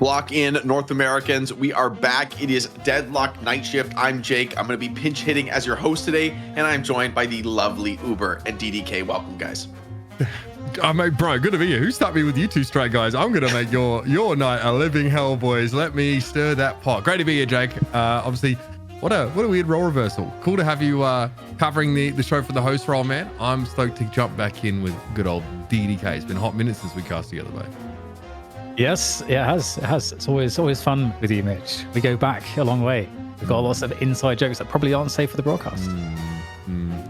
Lock in, North Americans. We are back. It is Deadlock Night Shift. I'm Jake. I'm going to be pinch hitting as your host today, and I'm joined by the lovely Uber and DDK. Welcome, guys. Oh, mate, bro, good to be here. Who stuck me with you two straight guys? I'm going to make your night a living hell, boys. Let me stir that pot. Great to be here, Jake. Obviously, what a weird role reversal. Cool to have you covering the show for the host role, man. I'm stoked to jump back in with good old DDK. It's been a hot minute since we cast together, mate. Yes, it has. It's always fun with you, Mitch. We go back a long way. We've got lots of inside jokes that probably aren't safe for the broadcast.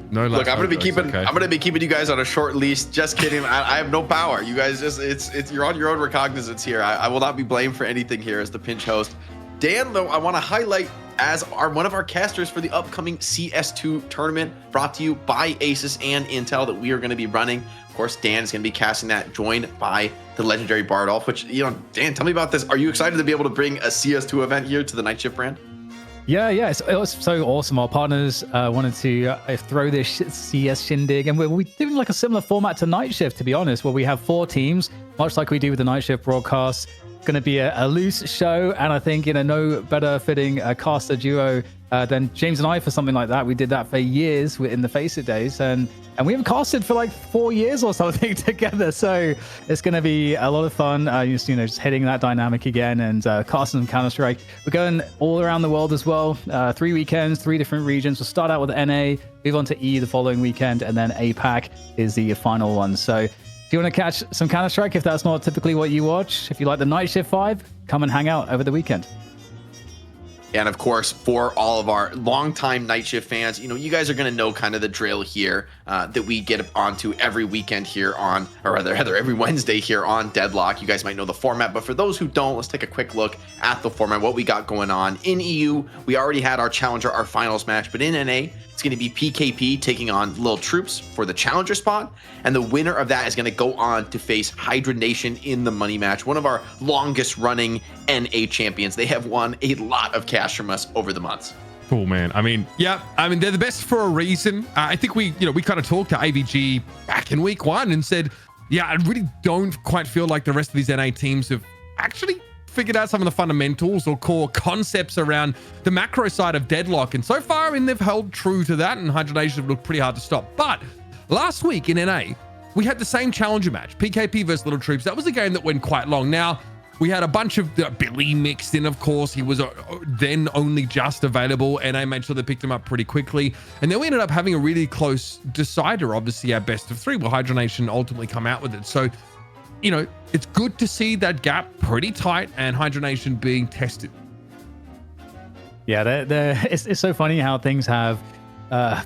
No, look, I'm gonna be keeping you guys on a short leash. Just kidding. I have no power. You guys you're on your own recognizance here. I will not be blamed for anything here as the pinch host. Dan, though, I want to highlight as one of our casters for the upcoming CS2 tournament, brought to you by Asus and Intel, that we are going to be running. Of course, Dan is going to be casting that, joined by the legendary Bardolph, which, Dan, tell me about this. Are you excited to be able to bring a CS2 event here to the Night Shift brand? Yeah, it was so awesome. Our partners wanted to throw this CS shindig, and we're doing like a similar format to Night Shift, to be honest, where we have 4 teams, much like we do with the Night Shift broadcast. Going to be a loose show, and I think no better fitting caster duo than James and I for something like that. We did that for years in the Face It days, and we haven't casted for like 4 years or something together. So it's going to be a lot of fun. Just hitting that dynamic again and casting some Counter-Strike. We're going all around the world as well. 3 weekends, 3 different regions. We'll start out with NA, move on to E the following weekend, and then APAC is the final one. So if you want to catch some Counter-Strike, if that's not typically what you watch, if you like the Night Shift vibe, come and hang out over the weekend. And of course, for all of our longtime Night Shift fans, you guys are going to know kind of the drill here that we get onto every weekend here on, or rather every Wednesday here on Deadlock. You guys might know the format, but for those who don't, let's take a quick look at the format, what we got going on. In EU, we already had our Challenger, our finals match, but in NA, it's going to be PKP taking on Lil Troops for the Challenger spot, and the winner of that is going to go on to face Hydra Nation in the money match, one of our longest running NA champions. They have won a lot of cash from us over the months. Cool, man. They're the best for a reason. I think we kind of talked to AVG back in week 1 and said, I really don't quite feel like the rest of these NA teams have actually figured out some of the fundamentals or core concepts around the macro side of Deadlock. And so far, they've held true to that, and Hydra Nation have looked pretty hard to stop. But last week in NA, we had the same Challenger match, PKP versus Lil Troops. That was a game that went quite long. Now, we had a bunch of Billy mixed in, of course. He was then only just available, and I made sure they picked him up pretty quickly. And then we ended up having a really close decider, obviously our best of 3, where Hydra Nation ultimately come out with it. So, it's good to see that gap pretty tight and Hydra Nation being tested. Yeah, it's so funny how things have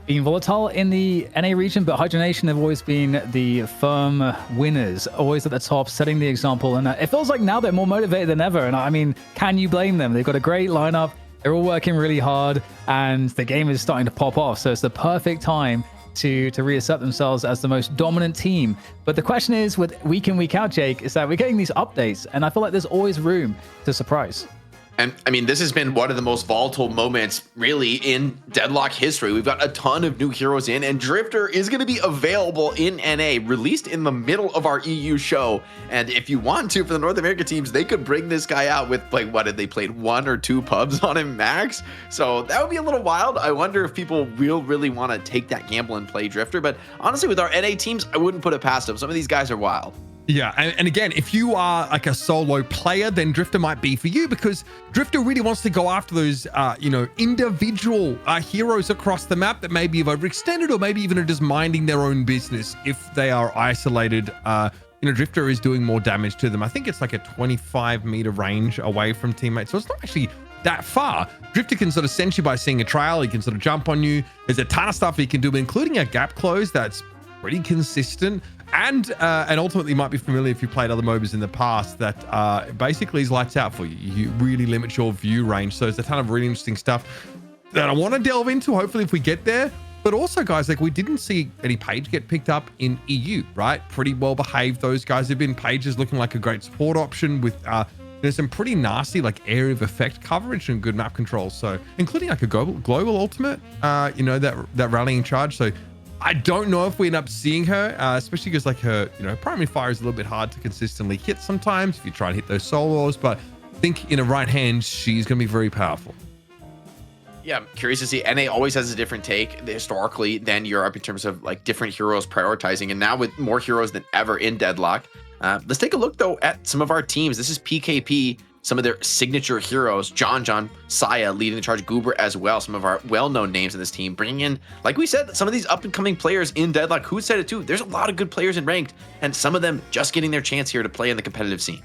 been volatile in the NA region, but Hydra Nation have always been the firm winners, always at the top, setting the example. And it feels like now they're more motivated than ever. And can you blame them? They've got a great lineup. They're all working really hard, and the game is starting to pop off. So it's the perfect time to reassert themselves as the most dominant team. But the question is, with week in, week out, Jake, is that we're getting these updates, and I feel like there's always room to surprise. And this has been one of the most volatile moments really in Deadlock history. We've got a ton of new heroes in, and Drifter is going to be available in NA, released in the middle of our EU show. And if you want to, for the North America teams, they could bring this guy out with, like, what did they played 1 or 2 pubs on him max? So that would be a little wild. I wonder if people will really want to take that gamble and play Drifter. But honestly, with our NA teams, I wouldn't put it past them. Some of these guys are wild. Yeah, and again, if you are like a solo player, then Drifter might be for you, because Drifter really wants to go after those, individual heroes across the map that maybe have overextended, or maybe even are just minding their own business if they are isolated. Drifter is doing more damage to them. I think it's like a 25-meter range away from teammates, so it's not actually that far. Drifter can sort of sense you by seeing a trail. He can sort of jump on you. There's a ton of stuff he can do, including a gap close that's pretty consistent. And ultimately might be familiar if you played other MOBAs in the past, that basically is lights out for you. You really limit your view range. So there's a ton of really interesting stuff that I want to delve into, hopefully, if we get there. But also, guys, like, we didn't see any Paige get picked up in EU, right? Pretty well behaved. Those guys have been. Paige is looking like a great support option with there's some pretty nasty like area of effect coverage and good map control. So including like a global ultimate, that rallying charge. So I don't know if we end up seeing her, especially because like her, primary fire is a little bit hard to consistently hit sometimes if you try and hit those solos. But think in a right hand, she's going to be very powerful. Yeah, I'm curious to see. NA always has a different take historically than Europe in terms of like different heroes prioritizing. And now with more heroes than ever in Deadlock, let's take a look though at some of our teams. This is PKP, some of their signature heroes, John, Saya leading the charge, Goober as well. Some of our well-known names in this team, bringing in, like we said, some of these up-and-coming players in Deadlock. Who said it too? There's a lot of good players in Ranked, and some of them just getting their chance here to play in the competitive scene.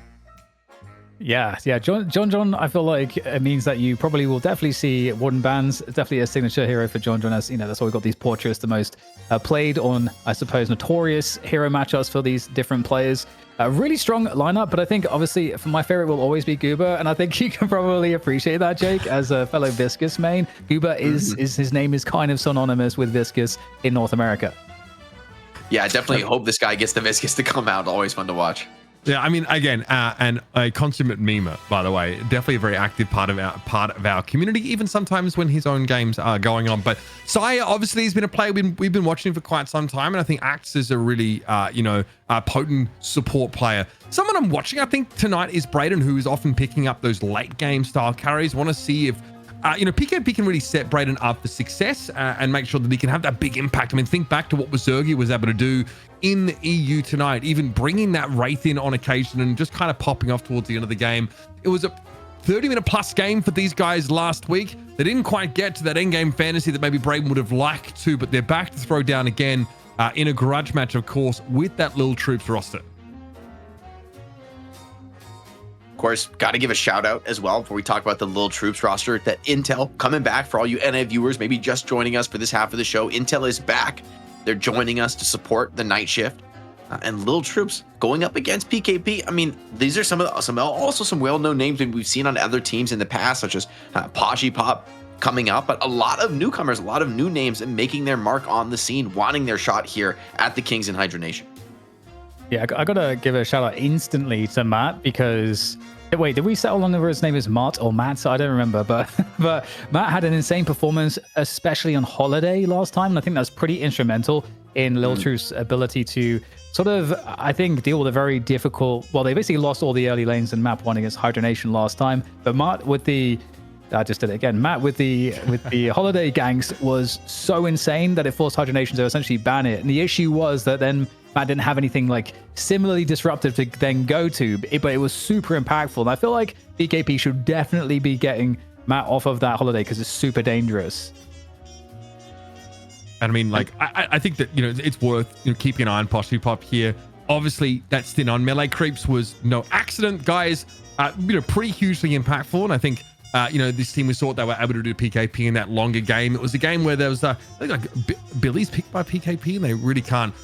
Yeah. John, I feel like it means that you probably will definitely see Warden Bands, definitely a signature hero for John, as, you know, that's why we've got these portraits, the most played on, I suppose, notorious hero matchups for these different players. A really strong lineup, but I think obviously my favorite will always be Goober, and I think you can probably appreciate that, Jake, as a fellow Viscous main. Goober is his name is kind of synonymous with Viscous in North America. Yeah, I definitely hope this guy gets the Viscous to come out. Always fun to watch. Yeah, I mean, again, and a consummate memer, by the way, definitely a very active part of our community, even sometimes when his own games are going on. But Saya obviously has been a player we've been watching for quite some time, and I think acts as a really potent support player. Someone I'm watching, I think tonight, is Brayden, who is often picking up those late game style carries. Want to see if PKP can really set Brayden up for success and make sure that he can have that big impact. I mean, think back to what Wazergi was able to do in the EU tonight, even bringing that Wraith in on occasion and just kind of popping off towards the end of the game. It was a 30-minute plus game for these guys last week. They didn't quite get to that end game fantasy that maybe Brayden would have liked to, but they're back to throw down again in a grudge match, of course, with that Lil Troops roster. Of course, got to give a shout out as well before we talk about the Lil Troops roster, that Intel coming back for all you NA viewers, maybe just joining us for this half of the show. Intel is back. They're joining us to support the night shift, and Lil Troops going up against PKP. I mean, these are some well-known names that we've seen on other teams in the past, such as Paige Pop coming up, but a lot of newcomers, a lot of new names and making their mark on the scene, wanting their shot here at the Kings and Hydra Nation. Yeah, I gotta give a shout out instantly to Matt, because wait, did we settle on whether his name is Matt or Matt? I don't remember, but Matt had an insane performance, especially on Holiday last time, and I think that's pretty instrumental in Lil Troops' ability to sort of, I think, deal with a very difficult. Well, they basically lost all the early lanes in map 1 against Hydra Nation last time, but Matt with the I just did it again. Matt with the Holiday ganks was so insane that it forced Hydra Nation to essentially ban it. And the issue was that then Matt didn't have anything like similarly disruptive to then go to, but it was super impactful. And I feel like PKP should definitely be getting Matt off of that Holiday because it's super dangerous. And I mean, like, I think that, it's worth keeping an eye on Paige Pop here. Obviously, that stint on melee creeps was no accident, guys. Pretty hugely impactful. And I think, this team, we thought they were able to do PKP in that longer game. It was a game where there was, I think, like Billy's picked by PKP, and they really can't,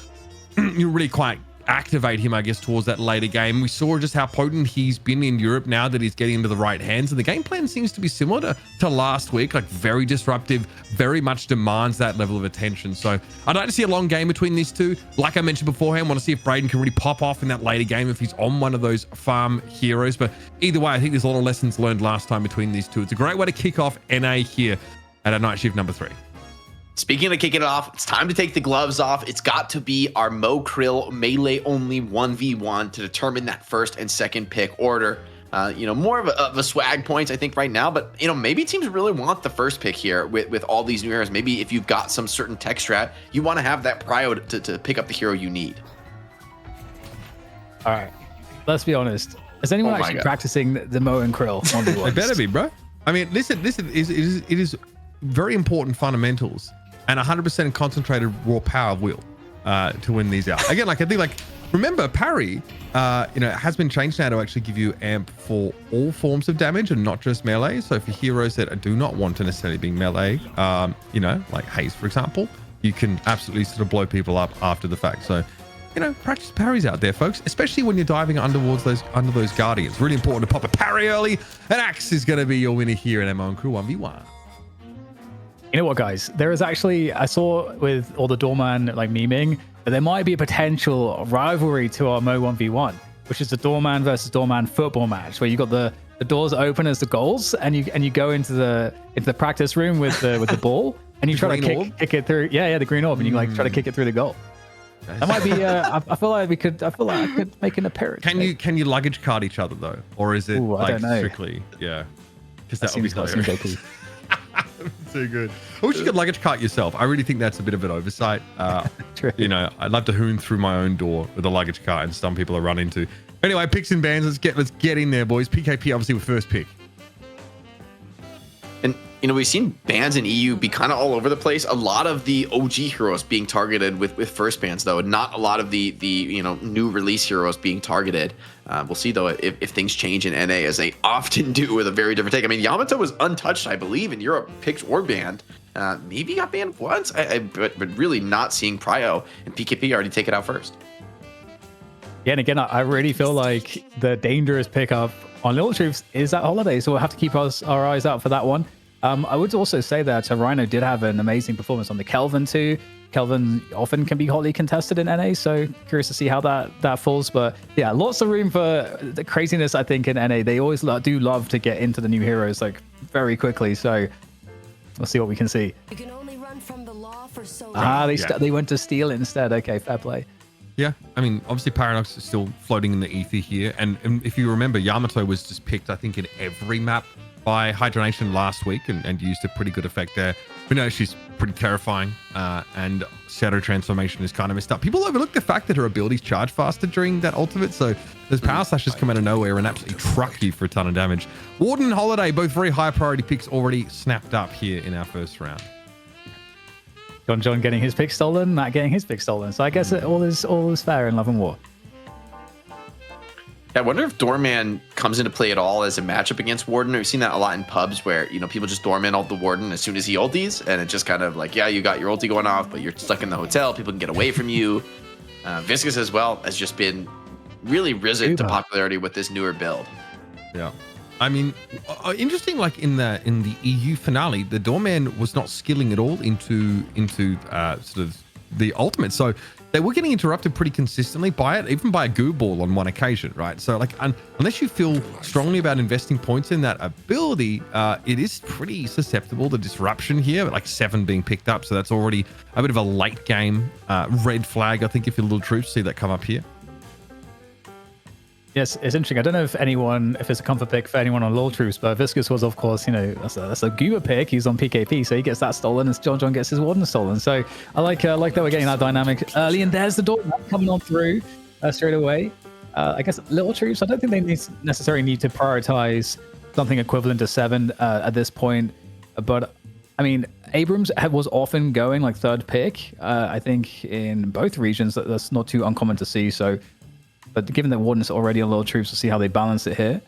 really quite activate him, I guess, towards that later game. We saw just how potent he's been in Europe now that he's getting into the right hands, and the game plan seems to be similar to last week, like very disruptive, very much demands that level of attention. So I'd like to see a long game between these two. Like I mentioned beforehand, want to see if Brayden can really pop off in that later game if he's on one of those farm heroes. But either way, I think there's a lot of lessons learned last time between these two. It's a great way to kick off NA here at a night shift number 3. Speaking of kicking it off, it's time to take the gloves off. It's got to be our Mo Krill melee only 1v1 to determine that first and second pick order. More of a swag points, I think, right now. But, maybe teams really want the first pick here with all these new heroes. Maybe if you've got some certain tech strat, you want to have that prio to pick up the hero you need. All right. Let's be honest. Is anyone actually practicing the Mo and Krill 1v1s? They better be, bro. I mean, listen, it is very important fundamentals and 100% concentrated raw power of will to win these out. Again, I think, remember, parry, has been changed now to actually give you amp for all forms of damage and not just melee. So for heroes that do not want to necessarily be melee, like Haze, for example, you can absolutely sort of blow people up after the fact. So, practice parries out there, folks, especially when you're diving under those guardians. Really important to pop a parry early. And Axe is going to be your winner here in MO and Crew 1v1. You know what, guys? There is actually, I saw with all the Doorman memeing that there might be a potential rivalry to our Mo 1v1, which is the Doorman versus Doorman football match, where you got the doors open as the goals, and you go into the practice room with the ball, and you try to kick it through. Yeah, the green orb, and you try to kick it through the goal. That might be. I feel like I could make an appearance. Can you luggage cart each other though, or is it I like don't know. strictly? Yeah, because that would be seems hilarious. OP. Too good. I wish you could luggage cart yourself. I really think that's a bit of an oversight. True. You know, I'd love to hoon through my own door with a luggage cart, and some people are run into. Anyway, picks and bans. Let's get in there, boys. PKP obviously with first pick. And, you know, we've seen bans in EU be kind of all over the place. A lot of the OG heroes being targeted with first bans, though, and not a lot of the you know, new release heroes being targeted. We'll see, though, if things change in NA, as they often do, with a very different take. I mean, Yamato was untouched, I believe, in Europe, picked or banned. Maybe got banned once, but really not seeing Prio and PKP already take it out first. Yeah, and again, I really feel like the dangerous pickup on Lil Troops is that Holiday, so we'll have to keep our eyes out for that one. I would also say that Rhino did have an amazing performance on the Kelvin too. Kelvin often can be hotly contested in NA, so curious to see how that falls. But yeah, lots of room for the craziness, I think, in NA. They always do love to get into the new heroes like very quickly, so we'll see what we can see. You can only run from the law for so long. They went to steal instead. Okay, fair play. Yeah, I mean, obviously Paradox is still floating in the ether here. And if you remember, Yamato was just picked, I think, in every map by Hydra Nation last week and used a pretty good effect there. We know she's pretty terrifying, and Shadow Transformation is kind of messed up. People overlook the fact that her abilities charge faster during that ultimate, so those power slashes come out of nowhere and absolutely truck you for a ton of damage. Warden and Holiday, both very high priority picks, already snapped up here in our first round. John getting his pick stolen, Matt getting his pick stolen. So I guess all is fair in Love and War. I wonder if Doorman comes into play at all as a matchup against Warden. We've seen that a lot in pubs where, you know, people just Doorman ult the Warden as soon as he ulties, and it's just kind of like, yeah, you got your ulti going off, but you're stuck in the hotel. People can get away from you. Viscous as well has just been really risen to popularity with this newer build. Yeah. I mean, interesting. Like in the EU finale, the Doorman was not skilling at all into sort of the ultimate. So they were getting interrupted pretty consistently by it, even by a goo ball on one occasion, right? So like, unless you feel strongly about investing points in that ability, it is pretty susceptible to disruption here. Like 7 being picked up, so that's already a bit of a late game red flag. I think if you're Lil Troops, see that come up here. Yes, it's interesting. I don't know if it's a comfort pick for anyone on Lil Troops, but Viscous was, of course, you know, that's a Goober pick. He's on PKP, so he gets that stolen, and John gets his Warden stolen. So I like that we're getting that dynamic early, and there's the Doorman coming on through straight away. I guess Lil Troops, I don't think they necessarily need to prioritize something equivalent to 7 at this point, but I mean, Abrams was often going like third pick. I think in both regions that's not too uncommon to see. So. But given that Warden's already on Lil Troops, we'll see how they balance it here.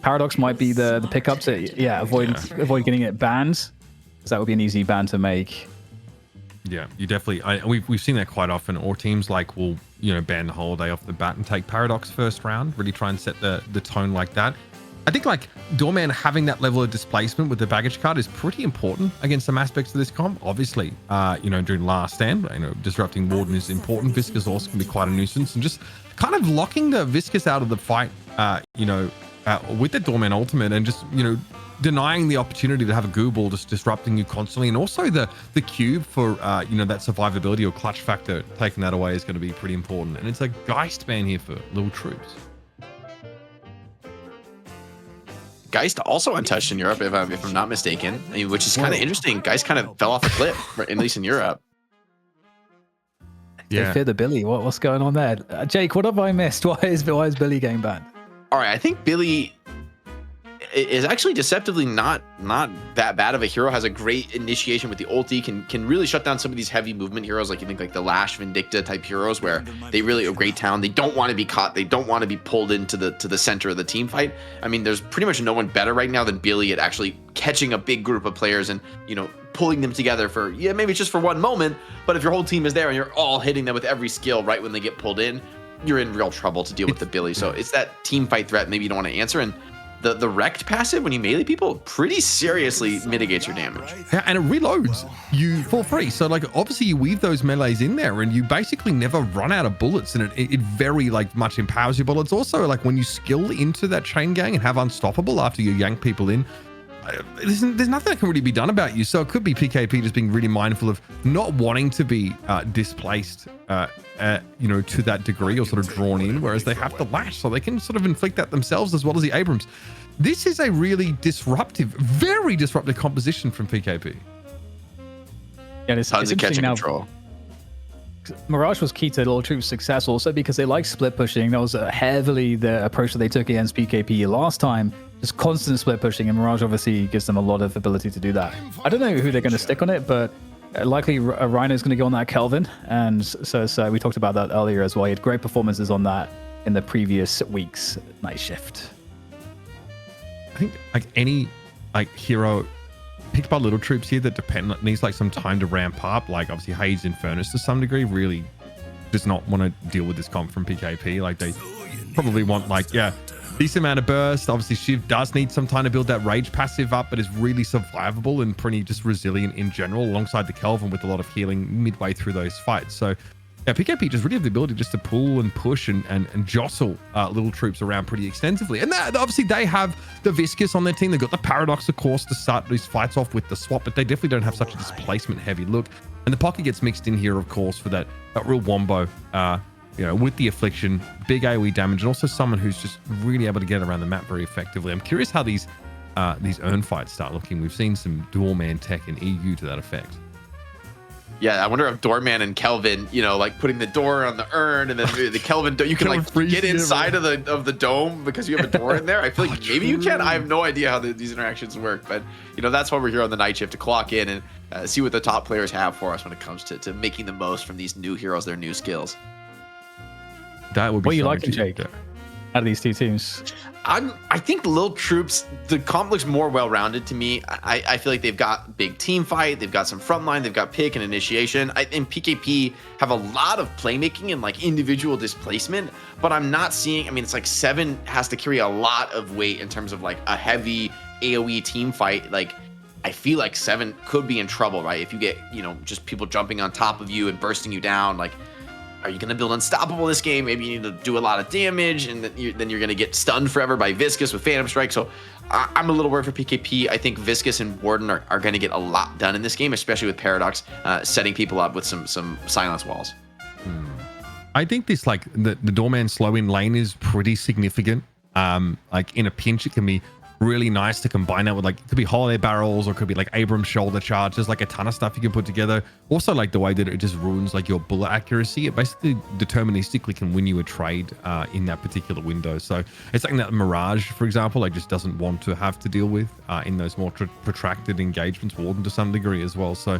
Paradox might be the pickup to avoid getting it banned, because that would be an easy ban to make. Yeah, you definitely. We've seen that quite often. Or teams like will, you know, ban the Holiday off the bat and take Paradox first round. Really try and set the tone like that. I think like Doorman having that level of displacement with the baggage card is pretty important against some aspects of this comp. Obviously, you know, during last stand, you know, disrupting Warden is important. Viscous also can be quite a nuisance, and just kind of locking the Viscous out of the fight, you know, with the Doorman ultimate, and just, you know, denying the opportunity to have a goo ball just disrupting you constantly, and also the cube for you know, that survivability or clutch factor, taking that away is going to be pretty important. And it's a Geist ban here for Lil Troops. Geist also untouched in Europe, if I'm not mistaken, I mean, which is kind of interesting. Geist kind of fell off a cliff, at least in Europe. They fear the Billy. What's going on there? Jake, what have I missed? Why is Billy getting banned? All right, I think Billy is actually deceptively not that bad of a hero. Has a great initiation with the ulti, can really shut down some of these heavy movement heroes, like you think like the Lash Vindicta type heroes, where they really are great town. They don't want to be caught. They don't want to be pulled into the center of the team fight. I mean, there's pretty much no one better right now than Billy at actually catching a big group of players and, you know, pulling them together for, yeah, maybe it's just for one moment, but if your whole team is there and you're all hitting them with every skill right when they get pulled in, you're in real trouble to deal with the Billy. So it's that team fight threat maybe you don't want to answer, and the wrecked passive when you melee people pretty seriously mitigates your damage. Yeah, and it reloads you for free. So like obviously you weave those melees in there and you basically never run out of bullets, and it very like much empowers your bullets. Also like when you skill into that chain gang and have unstoppable after you yank people in, there's nothing that can really be done about you. So it could be PKP just being really mindful of not wanting to be displaced, you know, to that degree or sort of drawn in, whereas they have to lash, so they can sort of inflict that themselves as well as the Abrams. This is a really disruptive, very disruptive composition from PKP. Yeah, it's catching now. Control. Mirage was key to Lil Troops' success also because they like split pushing. That was heavily the approach that they took against PKP last time. Just constant split pushing, and Mirage obviously gives them a lot of ability to do that. I don't know who they're going to stick on it, but likely Rhino's going to go on that Kelvin. And so we talked about that earlier as well. He had great performances on that in the previous week's night shift. I think like any like hero picked by Lil Troops here that needs like some time to ramp up, like obviously Hades Infernus to some degree really does not want to deal with this comp from PKP. Like they probably want like, yeah, decent amount of burst. Obviously Shiv does need some time to build that rage passive up, but is really survivable and pretty just resilient in general, alongside the Kelvin with a lot of healing midway through those fights. So yeah, PKP just really have the ability just to pull and push and jostle Lil Troops around pretty extensively. And that, obviously they have the Viscous on their team. They've got the Paradox, of course, to start these fights off with the swap, but they definitely don't have such a displacement heavy look. And the Pocket gets mixed in here, of course, for that real wombo, you know, with the Affliction, big AoE damage, and also someone who's just really able to get around the map very effectively. I'm curious how these urn fights start looking. We've seen some Doorman tech in EU to that effect. Yeah, I wonder if Doorman and Kelvin, you know, like putting the door on the urn and then the Kelvin, you can like get inside of the dome because you have a door in there. I feel like maybe you can. I have no idea how these interactions work, but you know, that's why we're here on the night shift, to clock in and see what the top players have for us when it comes to making the most from these new heroes, their new skills. That would be. What you like to Jake out of these two teams? I think Lil Troops, the comp looks more well-rounded to me. I feel like they've got big team fight, they've got some frontline, they've got pick and initiation. And PKP have a lot of playmaking and like individual displacement, but I'm not seeing, I mean, it's like 7 has to carry a lot of weight in terms of like a heavy AoE team fight. Like I feel like 7 could be in trouble, right? If you get, you know, just people jumping on top of you and bursting you down, like, are you going to build unstoppable this game? Maybe you need to do a lot of damage, and then you're going to get stunned forever by Viscous with Phantom Strike. So I'm a little worried for PKP. I think Viscous and Warden are going to get a lot done in this game, especially with Paradox setting people up with some silence walls. I think this, like, the Doorman slow in lane is pretty significant. Like, in a pinch, it can be really nice to combine that with, like, it could be holiday barrels or it could be like Abrams shoulder charge. There's like a ton of stuff you can put together. Also, like the way that it just ruins like your bullet accuracy. It basically deterministically can win you a trade in that particular window. So it's something that Mirage, for example, like just doesn't want to have to deal with in those more protracted engagements. Warden to some degree as well. So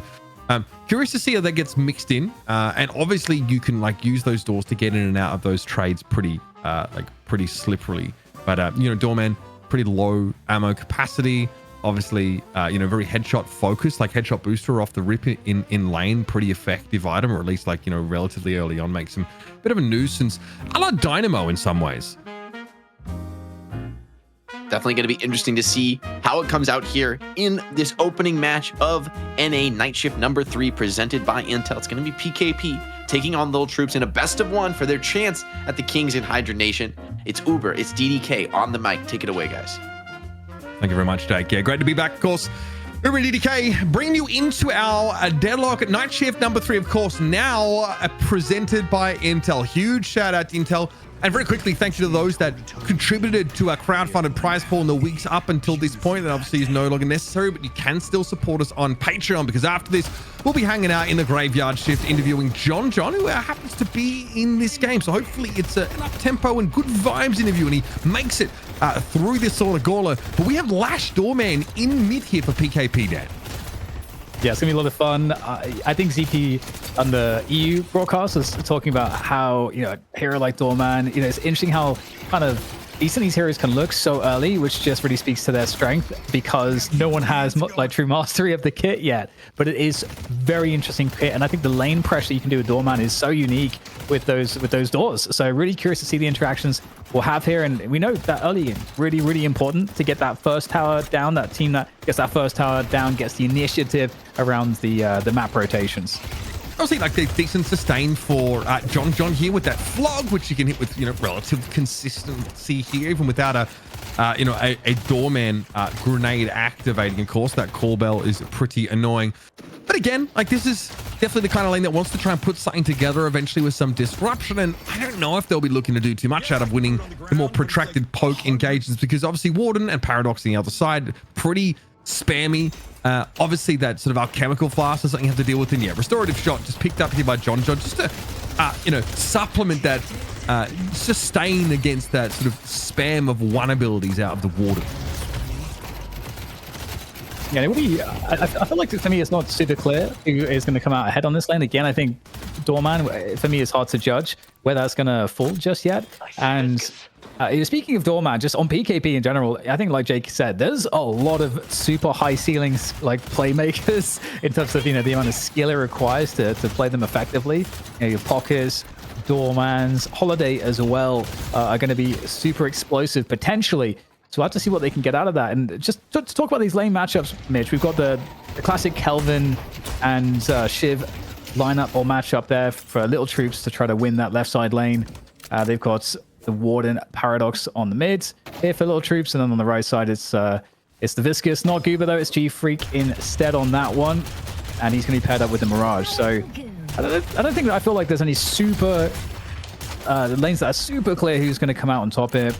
curious to see how that gets mixed in. And obviously you can like use those doors to get in and out of those trades pretty slipperily. But you know, Doorman, pretty low ammo capacity, obviously you know, very headshot focused, like headshot booster off the rip in lane, pretty effective item, or at least like, you know, relatively early on makes him a bit of a nuisance, a la Dynamo in some ways. Definitely going to be interesting to see how it comes out here in this opening match of NA Night Shift number 3 presented by Intel. It's going to be PKP taking on Lil Troops in a best of 1 for their chance at the Kings in Hydra Nation. It's Uber, it's DDK on the mic. Take it away, guys. Thank you very much, Jake. Yeah, great to be back, of course. Uber and DDK bringing you into our Deadlock Night Shift number 3, of course, now presented by Intel. Huge shout out to Intel. And very quickly, thank you to those that contributed to our crowdfunded prize pool in the weeks up until this point. That obviously is no longer necessary, but you can still support us on Patreon, because after this, we'll be hanging out in the Graveyard Shift interviewing John, who happens to be in this game. So hopefully it's an up-tempo and good vibes interview, and he makes it through this sort of gauntlet. But we have Lash Doorman in mid here for PKP, Dan. Yeah, it's gonna be a lot of fun. I think ZP on the EU broadcast was talking about how, you know, a hero like Doorman, you know, it's interesting how kind of decent these heroes can look so early, which just really speaks to their strength, because no one has like true mastery of the kit yet. But it is very interesting kit, and I think the lane pressure you can do with Doorman is so unique with those doors. So really curious to see the interactions we'll have here, and we know that early game really important to get that first tower down. That team that gets that first tower down gets the initiative around the map rotations. Obviously, like, there's decent sustain for John here with that flog, which you can hit with, you know, relative consistency here, even without a Doorman grenade activating. Of course, that call bell is pretty annoying. But again, like, this is definitely the kind of lane that wants to try and put something together eventually with some disruption. And I don't know if they'll be looking to do too much out of winning the more protracted poke engagements, because obviously Warden and Paradox on the other side, pretty spammy. Obviously that sort of alchemical flask is something you have to deal with. And yeah, restorative shot just picked up here by John just to you know, supplement that sustain against that sort of spam of one abilities out of the Warden. Yeah, I feel like for me it's not super clear who is going to come out ahead on this lane. Again, I think Doorman, for me, it's hard to judge where that's going to fall just yet. And speaking of Doorman, just on PKP in general, I think like Jake said, there's a lot of super high ceilings like playmakers in terms of, you know, the amount of skill it requires to play them effectively. You know, your Pockets, Doormans, Holiday as well are going to be super explosive potentially. So we'll have to see what they can get out of that. And just to talk about these lane matchups, Mitch, we've got the classic Kelvin and Shiv lineup or matchup there for Lil Troops to try to win that left side lane. They've got the Warden Paradox on the mid here for Lil Troops, and then on the right side it's the Viscous, not Goober though, it's G-Freak instead on that one, and he's going to be paired up with the Mirage. So I feel like there's any super lanes that are super clear who's going to come out on top here.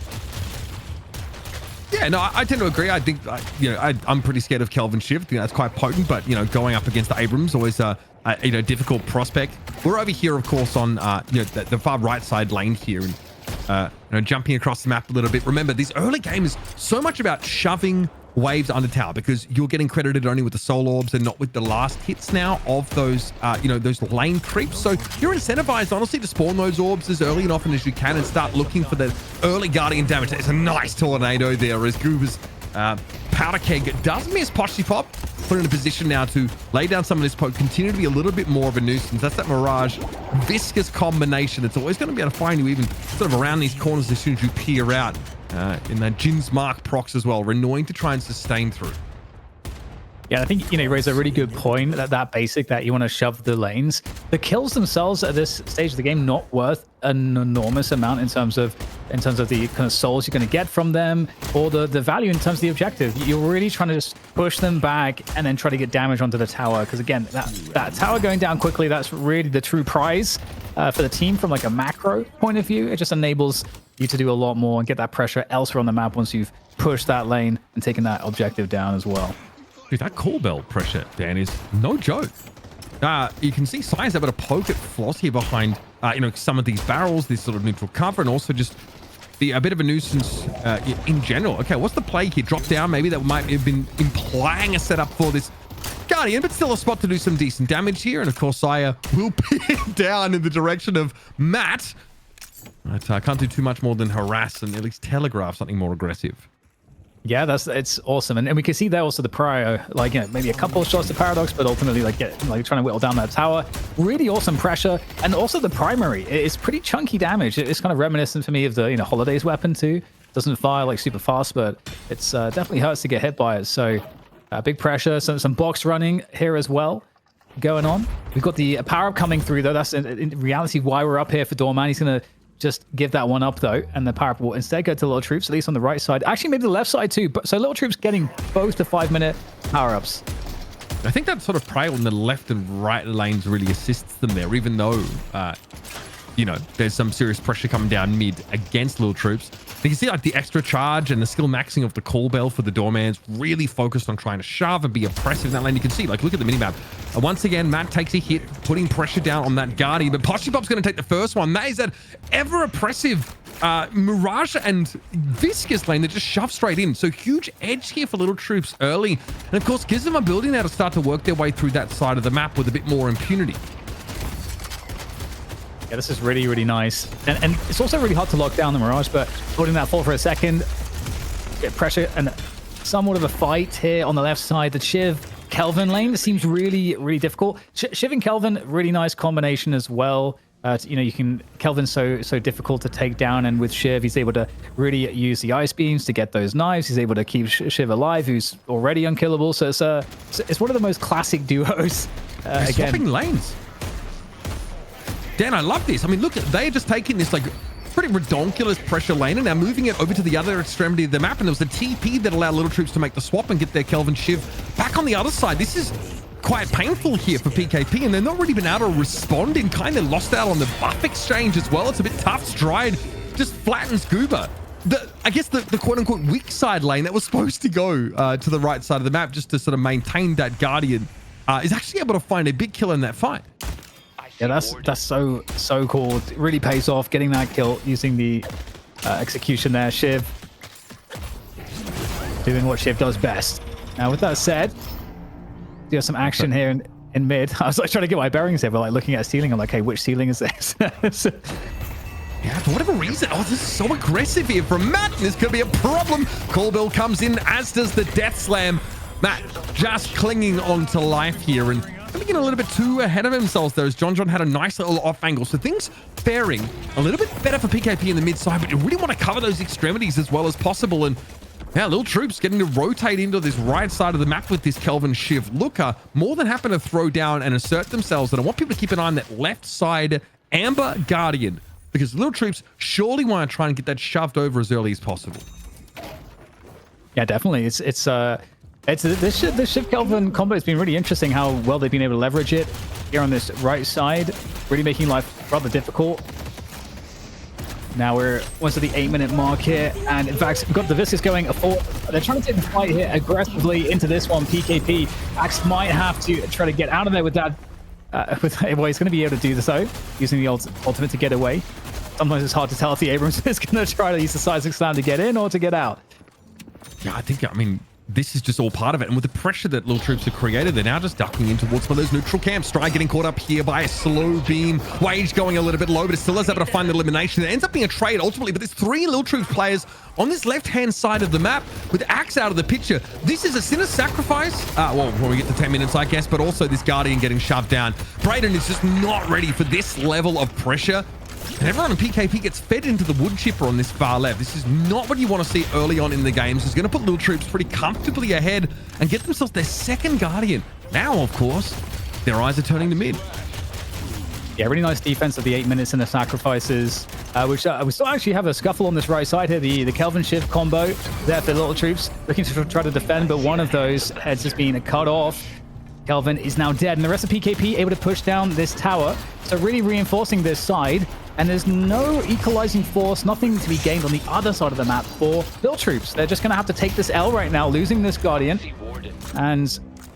Yeah, no, I tend to agree. I think, you know, I'm pretty scared of Kelvin Shiv. I think that's quite potent, but, you know, going up against the Abrams, always a you know, difficult prospect. We're over here, of course, on, you know, the far right side lane here, and, you know, jumping across the map a little bit. Remember, this early game is so much about shoving waves under tower, because you're getting credited only with the soul orbs and not with the last hits now of those you know, those lane creeps. So you're incentivized honestly to spawn those orbs as early and often as you can and start looking for the early guardian damage. It's a nice tornado there as Goober's powder keg does miss Poshy Pop, put in a position now to lay down some of this poke, continue to be a little bit more of a nuisance. That's that Mirage Viscous combination. It's always going to be able to find you even sort of around these corners as soon as you peer out. In that Jin's Mark procs as well, annoying to try and sustain through. Yeah, I think, you know, you raise a really good point that basic that you want to shove the lanes. The kills themselves at this stage of the game not worth an enormous amount in terms of the kind of souls you're going to get from them, or the value in terms of the objective. You're really trying to just push them back and then try to get damage onto the tower, because again, that tower going down quickly, that's really the true prize for the team from like a macro point of view. It just enables you to do a lot more and get that pressure elsewhere on the map once you've pushed that lane and taken that objective down as well. Dude, that call bell pressure, Dan, is no joke. You can see Sai's able to poke at Floss here behind, you know, some of these barrels, this sort of neutral cover, and also just a bit of a nuisance in general. Okay, what's the play here? Drop down, maybe that might have been implying a setup for this Guardian, but still a spot to do some decent damage here. And of course, Saya will pin down in the direction of Matt. But I can't do too much more than harass and at least telegraph something more aggressive. Yeah, it's awesome, and we can see there also the prior, like, you know, maybe a couple of shots to Paradox, but ultimately like trying to whittle down that tower. Really awesome pressure, and also the primary is pretty chunky damage. It's kind of reminiscent for me of the, you know, Holiday's weapon too. Doesn't fire like super fast, but it's definitely hurts to get hit by it. So big pressure, some box running here as well going on. We've got the power up coming through though. That's in reality why we're up here for Doorman. He's gonna just give that one up though, and the power up will instead go to Lil Troops, at least on the right side. Actually, maybe the left side too. But so Lil Troops getting both the 5-minute power ups. I think that sort of prey on the left and right lanes really assists them there, even though you know, there's some serious pressure coming down mid against Lil Troops. You can see like the extra charge and the skill maxing of the call bell for the Doormans, really focused on trying to shove and be oppressive in that lane. You can see, like, look at the minimap. Once again, Matt takes a hit, putting pressure down on that Guardian, but Poshy Pop's going to take the first one. That is that ever oppressive Mirage and Viscous lane that just shove straight in. So huge edge here for Lil Troops early. And of course, gives them a ability now to start to work their way through that side of the map with a bit more impunity. Yeah, this is really, really nice. And it's also really hard to lock down the Mirage, but holding that fall for a second, get pressure and somewhat of a fight here on the left side. The Shiv Kelvin lane seems really, really difficult. Shiv and Kelvin, really nice combination as well. You know, you can, Kelvin's so difficult to take down, and with Shiv, he's able to really use the ice beams to get those knives. He's able to keep Shiv alive, who's already unkillable. So it's one of the most classic duos. Swapping lanes. Dan, I love this. I mean, look, they're just taking this like pretty redonkulous pressure lane and now moving it over to the other extremity of the map. And there was a TP that allowed Little Troops to make the swap and get their Kelvin Shiv back on the other side. This is quite painful here for PKP, and they're not really been able to respond and kind of lost out on the buff exchange as well. It's a bit tough. Stride just flattens Goober. I guess the quote-unquote weak side lane that was supposed to go to the right side of the map just to sort of maintain that Guardian is actually able to find a big kill in that fight. Yeah, that's so cool. It really pays off getting that kill using the execution there. Shiv doing what Shiv does best. Now, with that said, there's some action here in mid. I was like trying to get my bearings here, but like looking at a ceiling, I'm like, hey, which ceiling is this? Yeah, for whatever reason. Oh, this is so aggressive here from Matt. This could be a problem. Callbill comes in, as does the Death Slam. Matt just clinging on to life here and getting a little bit too ahead of themselves, though, as John had a nice little off angle. So things faring a little bit better for PKP in the mid side, but you really want to cover those extremities as well as possible. And yeah, Lil Troops getting to rotate into this right side of the map with this Kelvin Shiv. Looker more than happy to throw down and assert themselves. And I want people to keep an eye on that left side Amber Guardian, because Lil Troops surely want to try and get that shoved over as early as possible. Yeah, definitely. It's this Shiv Kelvin combo has been really interesting. How well they've been able to leverage it here on this right side, really making life rather difficult. Now we're almost at the 8-minute mark here, and in fact, we've got the Viscous going a 4. They're trying to take the fight here aggressively into this one. PKP Axe might have to try to get out of there with that. Well, he's going to be able to do so using the ultimate to get away. Sometimes it's hard to tell if the Abrams is going to try to use the Seismic Slam to get in or to get out. Yeah, I mean, this is just all part of it. And with the pressure that Lil Troops have created, they're now just ducking in towards one of those neutral camps. Stride getting caught up here by a slow beam. Wage going a little bit low, but it still is able to find the elimination. It ends up being a trade ultimately, but there's 3 Lil Troops players on this left-hand side of the map with Axe out of the picture. This is a Sinner sacrifice. Well, when we get to 10 minutes, I guess, but also this Guardian getting shoved down. Brayden is just not ready for this level of pressure. And everyone in PKP gets fed into the wood chipper on this far left. This is not what you want to see early on in the games. It's going to put Lil Troops pretty comfortably ahead and get themselves their second Guardian. Now, of course, their eyes are turning to mid. Yeah, really nice defense of the 8 minutes and the sacrifices, which we still actually have a scuffle on this right side here. The Kelvin Shiv combo there for Little Troops looking to try to defend, but one of those heads has been cut off. Kelvin is now dead, and the rest of PKP able to push down this tower. So really reinforcing this side. And there's no equalizing force, nothing to be gained on the other side of the map for Lil Troops. They're just going to have to take this L right now, losing this Guardian. And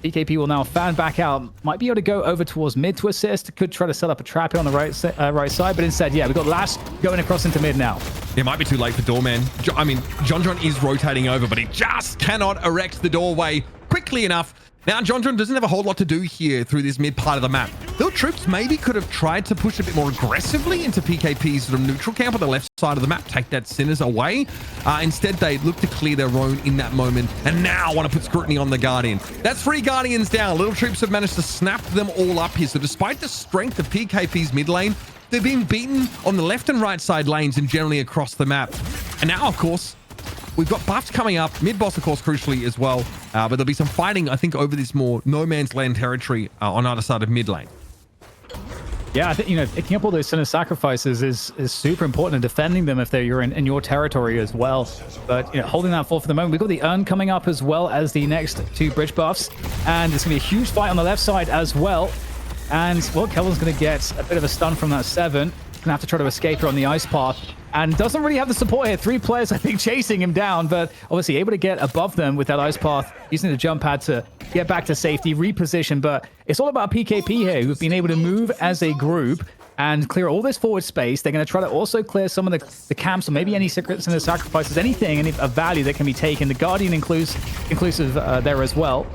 PKP will now fan back out. Might be able to go over towards mid to assist. Could try to set up a trap here on the right side. But instead, yeah, we've got Lash going across into mid now. It might be too late for Doorman. I mean, John is rotating over, but he just cannot erect the doorway quickly enough. Now, John doesn't have a whole lot to do here through this mid part of the map. Lil Troops maybe could have tried to push a bit more aggressively into PKP's sort of neutral camp on the left side of the map, take that Sinners away. Instead, they look to clear their own in that moment, and now want to put scrutiny on the Guardian. That's 3 Guardians down. Lil Troops have managed to snap them all up here. So despite the strength of PKP's mid lane, they've been beaten on the left and right side lanes and generally across the map. And now, of course, we've got buffs coming up. Mid-boss, of course, crucially as well. But there'll be some fighting, I think, over this more no man's land territory on either side of mid lane. Yeah, I think, you know, picking up all those Sinner sacrifices is super important, and defending them if you're in your territory as well. But, you know, holding that fort for the moment. We've got the Urn coming up as well as the next 2 bridge buffs. And there's going to be a huge fight on the left side as well. And, well, Kelvin's going to get a bit of a stun from that 7. Going to have to try to escape her on the ice path. And doesn't really have the support here. 3 players, I think, chasing him down, but obviously able to get above them with that ice path, using the jump pad to get back to safety, reposition. But it's all about PKP here, who've been able to move as a group and clear all this forward space. They're going to try to also clear some of the camps, or maybe any secrets and the sacrifices, anything, any of value that can be taken. The Guardian inclusive there as well.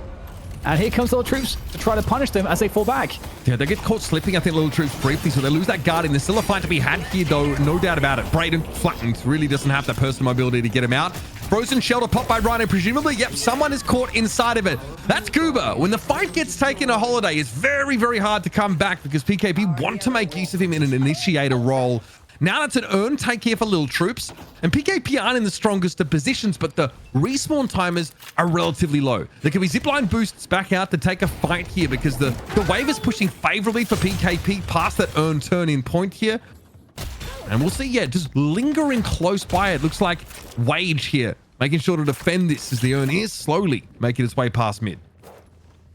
And here comes Little Troops to try to punish them as they fall back. Yeah, they get caught slipping, I think, Little Troops briefly, so they lose that Guardian. There's still a fight to be had here, though, no doubt about it. Brayden flattened, really doesn't have that personal mobility to get him out. Frozen shelter popped by Rhino, presumably. Yep, someone is caught inside of it. That's Goober. When the fight gets taken a holiday, it's very, very hard to come back because PKP want to make use of him in an initiator role. Now that's an earn take here for Lil Troops. And PKP aren't in the strongest of positions, but the respawn timers are relatively low. There can be zipline boosts back out to take a fight here because the wave is pushing favorably for PKP past that earn turn in point here. And we'll see, yeah, just lingering close by. It looks like Wage here, making sure to defend this as the earn is slowly making its way past mid.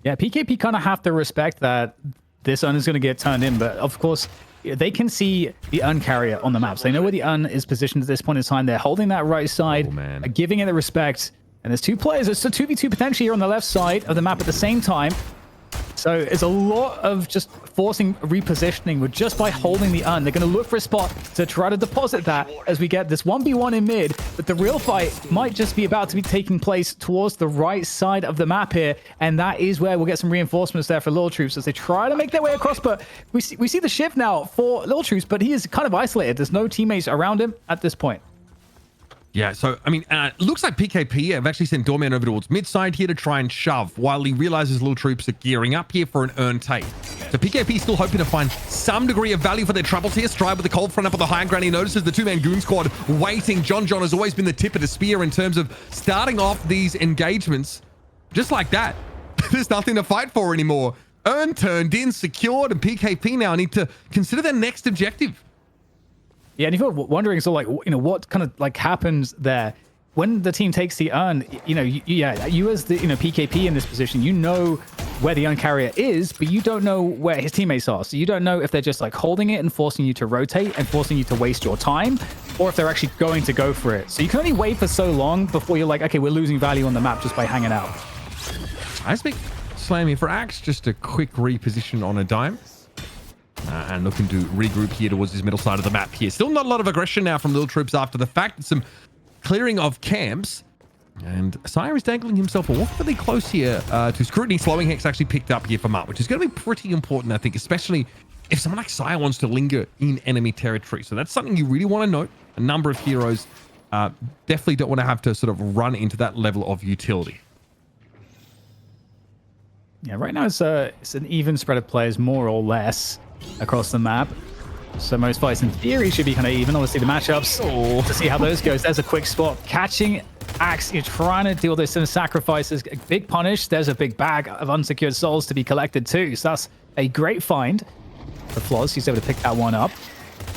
Yeah, PKP kind of have to respect that this earn is going to get turned in, but of course, they can see the earn carrier on the map. So they know where the earn is positioned at this point in time. They're holding that right side, giving it the respect. And there's two players. It's a 2v2 potentially here on the left side of the map at the same time. So it's a lot of just forcing repositioning with just by holding the earn. They're going to look for a spot to try to deposit that as we get this 1v1 in mid. But the real fight might just be about to be taking place towards the right side of the map here. And that is where we'll get some reinforcements there for Lil Troops as they try to make their way across. But we see the shift now for Lil Troops, but he is kind of isolated. There's no teammates around him at this point. Yeah, so, I mean, it looks like PKP have actually sent Doorman over towards mid side here to try and shove while he realizes Lil Troops are gearing up here for an earn take. So PKP still hoping to find some degree of value for their troubles here. Stride with the cold front up on the high ground. He notices the two-man goon squad waiting. John has always been the tip of the spear in terms of starting off these engagements. Just like that. There's nothing to fight for anymore. Earn turned in, secured, and PKP now need to consider their next objective. Yeah, and if you're wondering, so like, you know, what kind of like happens there when the team takes the earn, you know, you as the, you know, PKP in this position, you know where the earn carrier is, but you don't know where his teammates are. So you don't know if they're just like holding it and forcing you to rotate and forcing you to waste your time, or if they're actually going to go for it. So you can only wait for so long before you're like, okay, we're losing value on the map just by hanging out. I speak slamming for Axe, just a quick reposition on a dime. And looking to regroup here towards this middle side of the map here. Still not a lot of aggression now from Lil Troops after the fact. Some clearing of camps. And Sire is dangling himself awfully close here to scrutiny. Slowing Hex actually picked up here for Mutt, which is going to be pretty important, I think, especially if someone like Sire wants to linger in enemy territory. So that's something you really want to note. A number of heroes definitely don't want to have to sort of run into that level of utility. Yeah, right now it's an even spread of players, more or less, across the map. So most fights in theory should be kind of even. Obviously the matchups to see how those goes. There's a quick spot. Catching Axe, you're trying to deal with some sacrifices. A big punish. There's a big bag of unsecured souls to be collected too. So that's a great find for Flaws. He's able to pick that one up.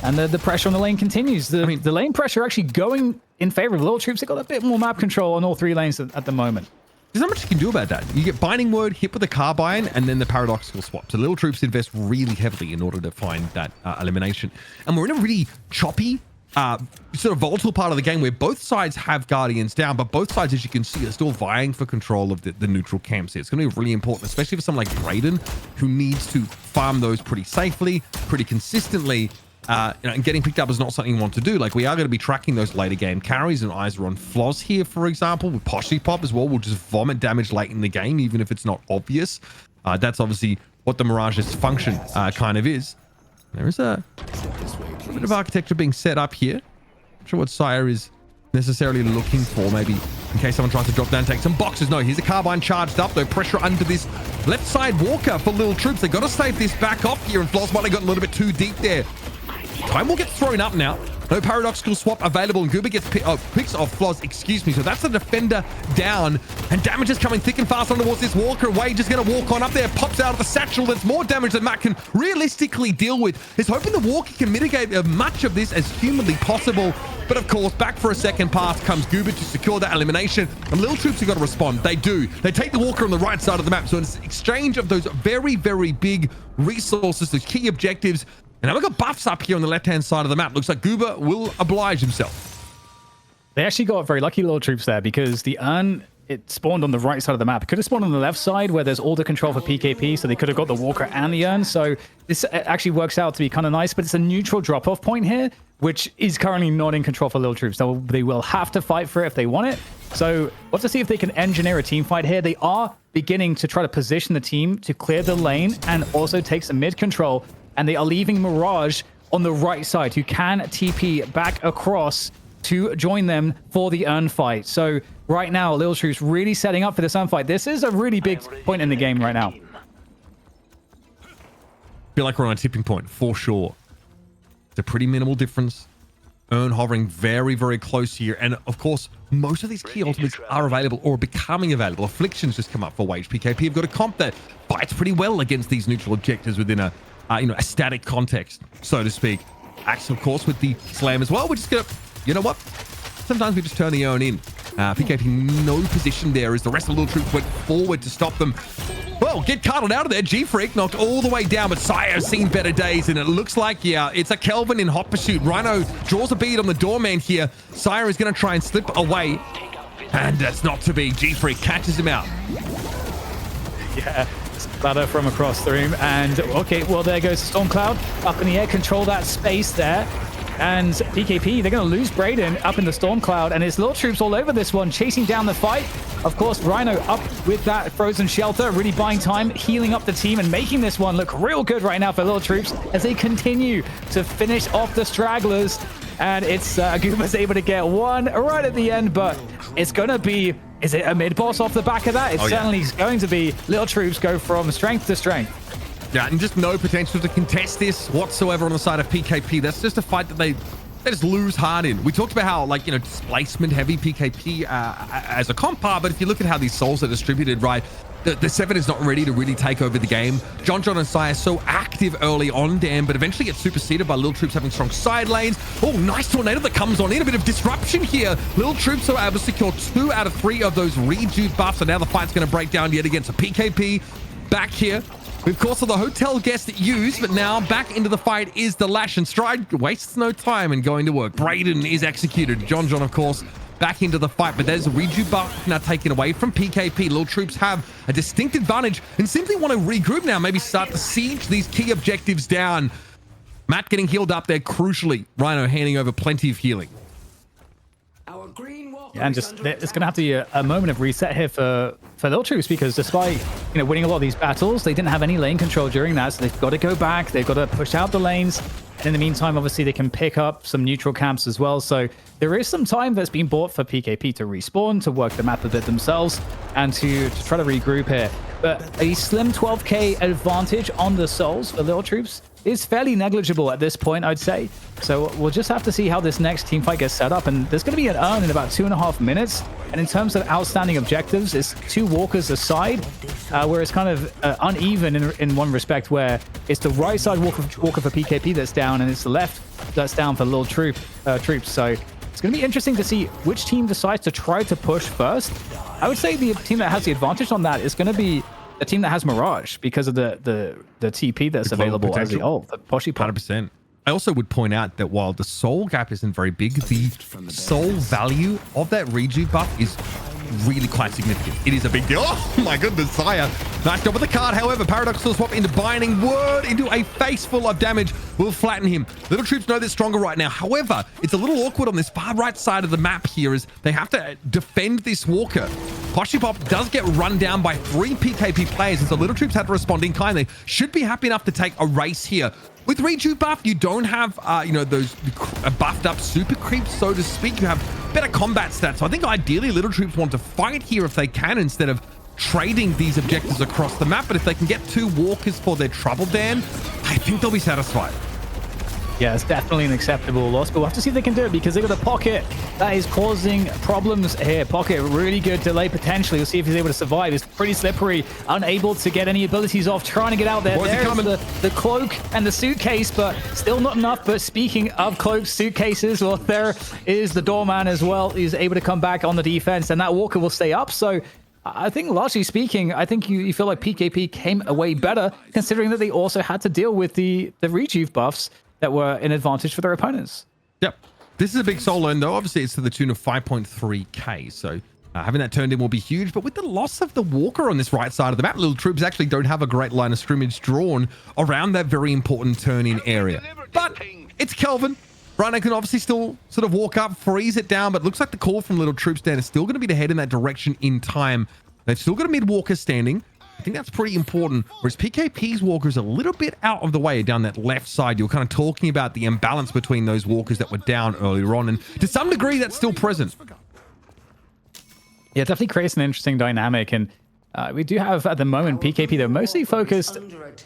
And the pressure on the lane continues. The lane pressure actually going in favor of Lil Troops. They got a bit more map control on all three lanes at the moment. There's not much you can do about that. You get Binding Word, hit with a Carbine, and then the Paradoxical Swap. So Lil Troops invest really heavily in order to find that elimination. And we're in a really choppy, sort of volatile part of the game where both sides have Guardians down, but both sides, as you can see, are still vying for control of the neutral camps here. It's going to be really important, especially for someone like Drayden, who needs to farm those pretty safely, pretty consistently. And getting picked up is not something you want to do. Like, we are going to be tracking those later game carries, and eyes are on Floz here, for example, with Poshy Pop as well. We'll just vomit damage late in the game, even if it's not obvious. That's obviously what the Mirage's function kind of is. There is a bit of architecture being set up here. Not sure what Sire is necessarily looking for. Maybe in case someone tries to drop down and take some boxes. No, here's a Carbine charged up, though. Pressure under this left side walker for Lil Troops. They got to save this back off here, and Floz might have got a little bit too deep there. Time will get thrown up now. No Paradoxical Swap available, and Goober gets picks off Floz, excuse me. So that's the defender down, and damage is coming thick and fast on towards this walker. Wage is going to walk on up there, pops out of the satchel. That's more damage than Matt can realistically deal with. He's hoping the walker can mitigate as much of this as humanly possible. But of course, back for a second pass comes Goober to secure that elimination. And Lil Troops have got to respond. They do. They take the walker on the right side of the map. So it's an exchange of those very, very big resources, those key objectives. And now we've got buffs up here on the left-hand side of the map. Looks like Goober will oblige himself. They actually got very lucky, Lil Troops, there, because the urn, it spawned on the right side of the map. It could have spawned on the left side where there's all the control for PKP, so they could have got the walker and the urn. So this actually works out to be kind of nice, but it's a neutral drop-off point here, which is currently not in control for Lil Troops. They will have to fight for it if they want it. So we'll have to see if they can engineer a team fight here. They are beginning to try to position the team to clear the lane and also take some mid control. And they are leaving Mirage on the right side, who can TP back across to join them for the urn fight. So right now, Lil Troops really setting up for this urn fight. This is a really big point in the game right now. Feel like we're on a tipping point, for sure. It's a pretty minimal difference. Urn hovering very, very close here. And of course, most of these key ultimates are available or becoming available. Afflictions just come up for Wage. PKP have got a comp that fights pretty well against these neutral objectives within a static context, so to speak. Axe, of course, with the slam as well. We're just gonna, you know what? Sometimes we just turn the urn in. PKP no position there as the rest of the Lil Troops went forward to stop them. Well, get carted out of there. G-Freak knocked all the way down, but Sire's seen better days, and it looks like, yeah, it's a Kelvin in hot pursuit. Rhino draws a bead on the Doorman here. Sire is going to try and slip away, and that's not to be. G-Freak catches him out. Yeah, splatter from across the room, and okay, well, there goes Stormcloud up in the air, control that space there. And PKP, they're going to lose Brayden up in the Storm Cloud, and it's Lil Troops all over this one, chasing down the fight. Of course, Rhino up with that frozen shelter, really buying time, healing up the team, and making this one look real good right now for Lil Troops as they continue to finish off the stragglers. And it's Aguma's able to get one right at the end, but it's going to be, is it a mid-boss off the back of that? It's certainly going to be. Lil Troops go from strength to strength. Yeah, and just no potential to contest this whatsoever on the side of PKP. That's just a fight that they just lose hard in. We talked about how, like, displacement heavy PKP as a comp are, but if you look at how these souls are distributed, right, the 7 is not ready to really take over the game. John and Sire so active early on, Dan, but eventually get superseded by Lil Troops having strong side lanes. Oh, nice tornado that comes on in. A bit of disruption here. Lil Troops are able to secure 2 out of 3 of those rejuve buffs, and now the fight's going to break down yet again. So PKP back here. Of course, the hotel guest used, but now back into the fight is the Lash, and Stride wastes no time in going to work. Brayden is executed. John, of course, back into the fight, but there's a rejuve buff now taken away from PKP. Lil Troops have a distinct advantage and simply want to regroup now, maybe start to siege these key objectives down. Matt getting healed up there crucially. Rhino handing over plenty of healing. Yeah, and just it's going to have to be a moment of reset here for Lil Troops, because despite winning a lot of these battles, they didn't have any lane control during that, so they've got to go back, they've got to push out the lanes, and in the meantime, obviously, they can pick up some neutral camps as well. So there is some time that's been bought for PKP to respawn, to work the map a bit themselves, and to try to regroup here. But a slim 12k advantage on the souls for Lil Troops is fairly negligible at this point, I'd say. So we'll just have to see how this next team fight gets set up. And there's going to be an urn in about 2.5 minutes. And in terms of outstanding objectives, it's 2 walkers aside, where it's kind of uneven in one respect, where it's the right side walker for PKP that's down, and it's the left that's down for Lil Troops. So it's going to be interesting to see which team decides to try to push first. I would say the team that has the advantage on that is going to be a team that has Mirage, because of the TP that's available as the ult, the Poshy Pop. 100%. I also would point out that while the soul gap isn't very big, the soul value of that rejuve buff is really quite significant. It is a big deal. Oh my goodness, Sire. Nice job with the card. However, Paradox will swap into Binding Word into a face full of damage. Will flatten him. Little Troops know they're stronger right now. However, it's a little awkward on this far right side of the map here, as they have to defend this walker. Poshy Pop does get run down by 3 PKP players, and so Little Troops had to respond in kind. They should be happy enough to take a race here. With rejuve buff, you don't have, those buffed up super creeps, so to speak. You have better combat stats. So I think ideally Little Troops want to fight here if they can, instead of trading these objectives across the map. But if they can get 2 walkers for their trouble, Dan, I think they'll be satisfied. Yeah, it's definitely an acceptable loss, but we'll have to see if they can do it, because they've got a Pocket that is causing problems here. Pocket, really good delay potentially. We'll see if he's able to survive. He's pretty slippery, unable to get any abilities off, trying to get out there. There's the cloak and the suitcase, but still not enough. But speaking of cloaks, suitcases, well, there is the Doorman as well. He's able to come back on the defense, and that Walker will stay up. So I think, largely speaking, I think you feel like PKP came away better, considering that they also had to deal with the rejuve buffs that were an advantage for their opponents. Yep. This is a big soul earn, though. Obviously, it's to the tune of 5.3k. So having that turned in will be huge. But with the loss of the walker on this right side of the map, Lil Troops actually don't have a great line of scrimmage drawn around that very important turn-in area. But it's Kelvin. Rhino can obviously still sort of walk up, freeze it down, but looks like the call from Little Troops Dan is still going to be to head in that direction in time. They've still got a mid-walker standing. I think that's pretty important, whereas PKP's walker's a little bit out of the way down that left side. You're kind of talking about the imbalance between those walkers that were down earlier on, and to some degree, that's still present. Yeah, it definitely creates an interesting dynamic, and We do have, at the moment, PKP. They're mostly focused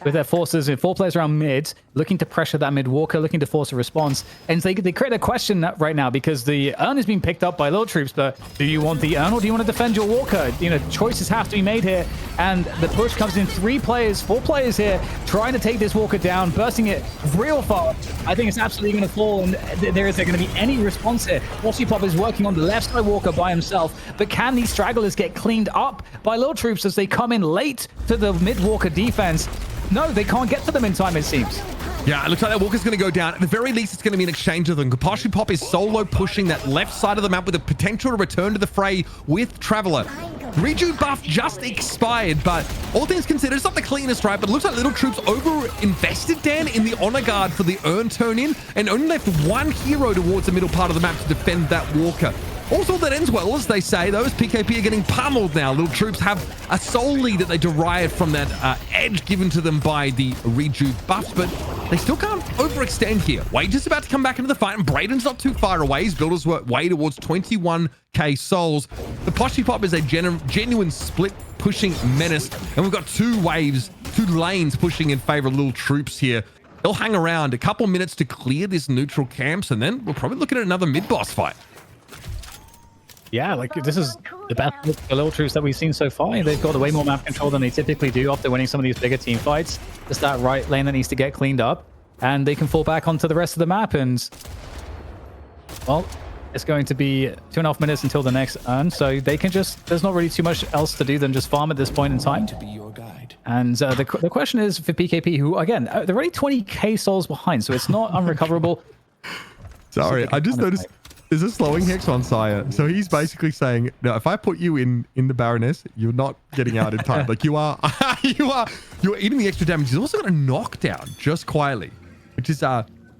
with their forces and 4 players around mid, looking to pressure that mid walker, looking to force a response. And they create a question right now because the urn is being picked up by Lil Troops, but do you want the urn or do you want to defend your walker? You know, choices have to be made here. And the push comes in 3 players, 4 players here, trying to take this walker down, bursting it real far. I think it's absolutely going to fall, and there isn't going to be any response here. Pop is working on the left side walker by himself, but can these stragglers get cleaned up by Lil Troops as they come in late to the mid walker defense? No, they can't get to them in time, it seems. Yeah, it looks like that walker's going to go down. At the very least, it's going to be an exchange of them. Pop is solo pushing that left side of the map with the potential to return to the fray with Traveler. Reju buff just expired, but all things considered, it's not the cleanest, right? But it looks like Little Troops over-invested, Dan, in the honor guard for the urn turn-in and only left 1 hero towards the middle part of the map to defend that walker. Also, that ends well, as they say. Those PKP are getting pummeled now. Little Troops have a soul lead that they derived from that edge given to them by the Reju buffs, but they still can't overextend here. Wade is about to come back into the fight, and Braden's not too far away. His builders were way towards 21k souls. The Pop is a genuine split pushing menace, and we've got 2 waves, 2 lanes pushing in favor of Little Troops here. They'll hang around a couple minutes to clear this neutral camps, and then we're probably looking at another mid-boss fight. Yeah, like this is the best Lil Troops that we've seen so far. They've got way more map control than they typically do after winning some of these bigger team fights. Just that right lane that needs to get cleaned up, and they can fall back onto the rest of the map. And well, it's going to be 2.5 minutes until the next urn, so they can just, there's not really too much else to do than just farm at this point in time. And the question is for PKP, who again, they're already 20k souls behind, so it's not unrecoverable. Sorry, I just noticed there's a slowing hex on Sire. So he's basically saying, now, if I put you in the Baroness, you're not getting out in time. Like you're eating the extra damage. He's also got a knockdown just quietly, which is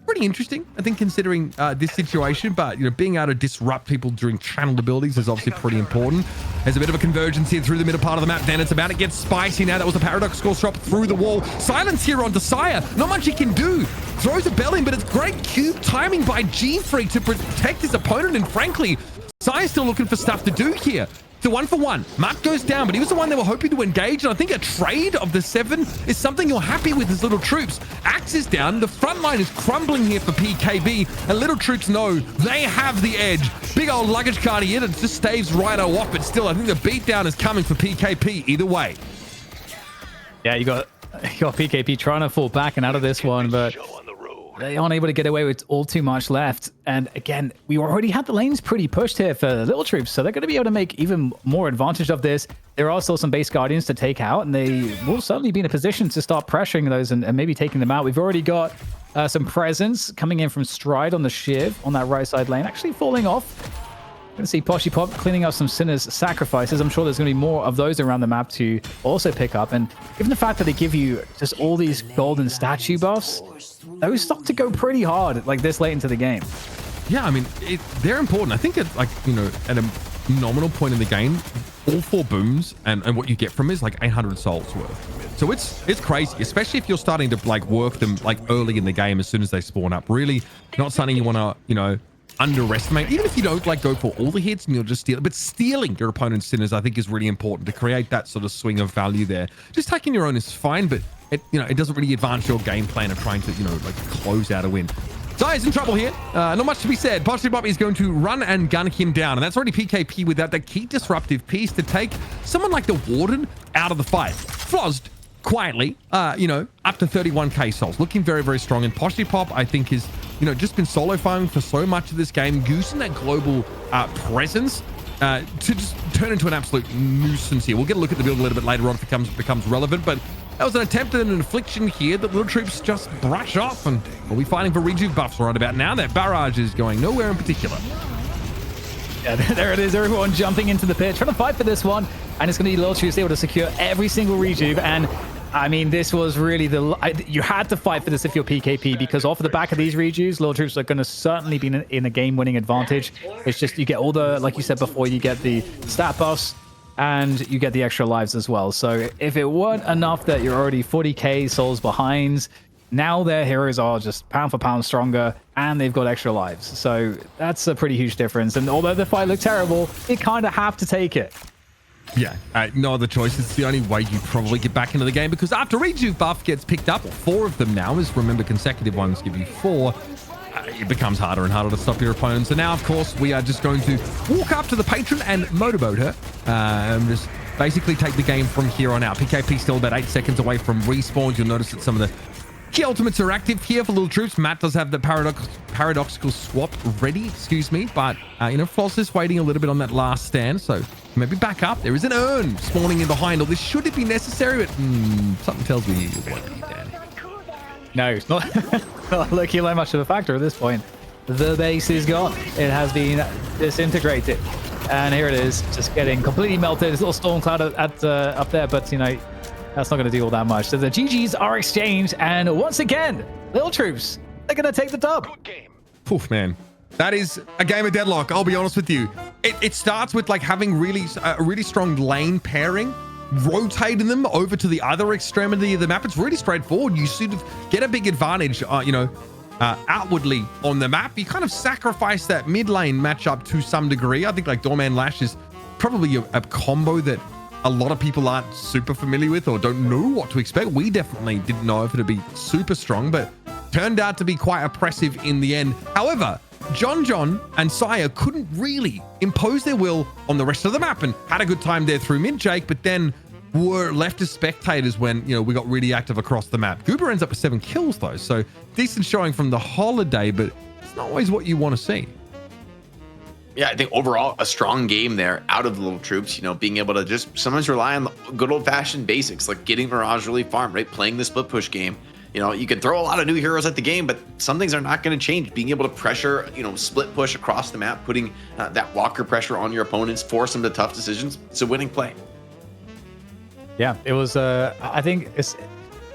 pretty interesting, I think, considering this situation. But you know, being able to disrupt people during channeled abilities is obviously pretty important. There's a bit of a convergence here through the middle part of the map. Then it's about to get spicy now. That was a Paradox Score drop through the wall. Silence here on Desire. Not much he can do. Throws a bell in, but it's great cube timing by G-Freak to protect his opponent. And frankly, Sire's still looking for stuff to do here. So 1-for-1. Mark goes down, but he was the one they were hoping to engage. And I think a trade of the 7 is something you're happy with as Little Troops. Axe is down. The front line is crumbling here for PKB. And Little Troops know they have the edge. Big old luggage cart here that just staves Rhino off. But still, I think the beatdown is coming for PKP either way. Yeah, you got PKP trying to fall back and out of this one, but they aren't able to get away with all too much left. And again, we already had the lanes pretty pushed here for Little Troops, so they're going to be able to make even more advantage of this. There are still some base guardians to take out, and they will certainly be in a position to start pressuring those and maybe taking them out. We've already got some presence coming in from Stride on the Shiv on that right side lane, actually falling off. Going to see Pop cleaning up some Sinner's sacrifices. I'm sure there's going to be more of those around the map to also pick up. And given the fact that they give you just all these golden statue buffs, those start to go pretty hard like this late into the game. Yeah, I mean, they're important. I think at like, you know, at a nominal point in the game, all 4 booms and what you get from it is like 800 souls worth. So it's crazy, especially if you're starting to like work them like early in the game as soon as they spawn up. Really not something you want to, you know, underestimate, even if you don't like go for all the hits and you'll just steal, but stealing your opponent's Sinners I think is really important to create that sort of swing of value there. Just taking your own is fine, but it doesn't really advance your game plan of trying to, you know, like close out a win. Zaya's in trouble here. Not much to be said. Pop is going to run and gun him down, and that's already PKP without that key disruptive piece to take someone like the Warden out of the fight. Flozzed quietly, you know, up to 31k souls, looking very, very strong. And Pop, I think, is, you know, just been solo firing for so much of this game, goosing that global presence to just turn into an absolute nuisance here. We'll get a look at the build a little bit later on if it becomes relevant, but that was an attempt at an infliction here that Little Troops just brush off, and we'll be fighting for rejuve buffs right about now. That barrage is going nowhere in particular. Yeah, there it is. Everyone jumping into the pit, trying to fight for this one. And it's going to be Lil Troops able to secure every single rejuve. And I mean, this was really you had to fight for this if you're PKP, because off the back of these rejuves, Lil Troops are going to certainly be in a game-winning advantage. It's just you get all the, like you said before, you get the stat buffs and you get the extra lives as well. So if it weren't enough that you're already 40k souls behind, now their heroes are just pound for pound stronger and they've got extra lives. So that's a pretty huge difference. And although the fight looked terrible, you kind of have to take it. Yeah, no other choice. It's the only way you probably get back into the game, because after Rejuve buff gets picked up, or 4 of them now, as remember consecutive ones give you 4, it becomes harder and harder to stop your opponents. So now, of course, we are just going to walk up to the patron and motorboat her, and just basically take the game from here on out. PKP still about 8 seconds away from respawns. You'll notice that some of the key ultimates are active here for Lil Troops. Matt does have the paradoxical swap ready, but Floss is waiting a little bit on that last stand, so maybe back up. There is an urn spawning in behind all this. Should it be necessary? But something tells me it won't be, Dan. No, it's not. Not looking like much of a factor at this point. The base is gone. It has been disintegrated. And here it is, just getting completely melted. This little storm cloud up there, but that's not going to do all that much. So the GGs are exchanged, and once again, Lil Troops, they're going to take the dub. Good game. Poof, man. That is a game of Deadlock. I'll be honest with you. It starts with like having a really strong lane pairing, rotating them over to the other extremity of the map. It's really straightforward. You sort of get a big advantage, outwardly on the map. You kind of sacrifice that mid lane matchup to some degree. I think like Doorman Lash is probably a combo that a lot of people aren't super familiar with or don't know what to expect. We definitely didn't know if it'd be super strong, but turned out to be quite oppressive in the end. However, John and Sire couldn't really impose their will on the rest of the map and had a good time there through mid, Jake, but then were left as spectators when, we got really active across the map. Goober ends up with 7 kills though, so decent showing from the holiday, but it's not always what you want to see. Yeah, I think overall a strong game there out of the Little Troops, being able to just sometimes rely on the good old-fashioned basics, like getting Mirage really farmed, right? Playing the split push game. You can throw a lot of new heroes at the game, but some things are not going to change. Being able to pressure, split push across the map, putting that walker pressure on your opponents, force them to tough decisions. It's a winning play. Yeah, it was. I think it's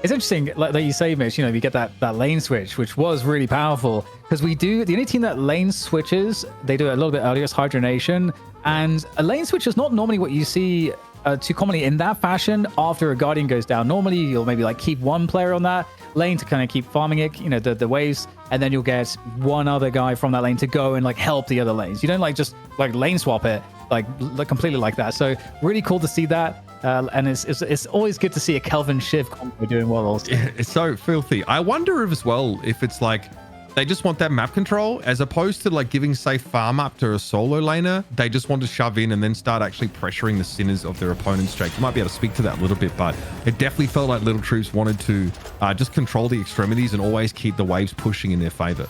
interesting, like you say, Mitch. You get that lane switch, which was really powerful, because the only team that lane switches, they do it a little bit earlier. It's Hydra Nation, and a lane switch is not normally what you see too commonly in that fashion. After a Guardian goes down, normally you'll maybe like keep one player on that lane to kind of keep farming it, the waves, and then you'll get one other guy from that lane to go and like help the other lanes. You don't just lane swap it like completely like that. So really cool to see that. And it's always good to see a Kelvin Shiv combo doing well also. It's so filthy. I wonder if it's like they just want that map control as opposed to like giving safe farm up to a solo laner. They just want to shove in and then start actually pressuring the sinners of their opponents. Jake, you might be able to speak to that a little bit, but it definitely felt like Little Troops wanted to just control the extremities and always keep the waves pushing in their favor.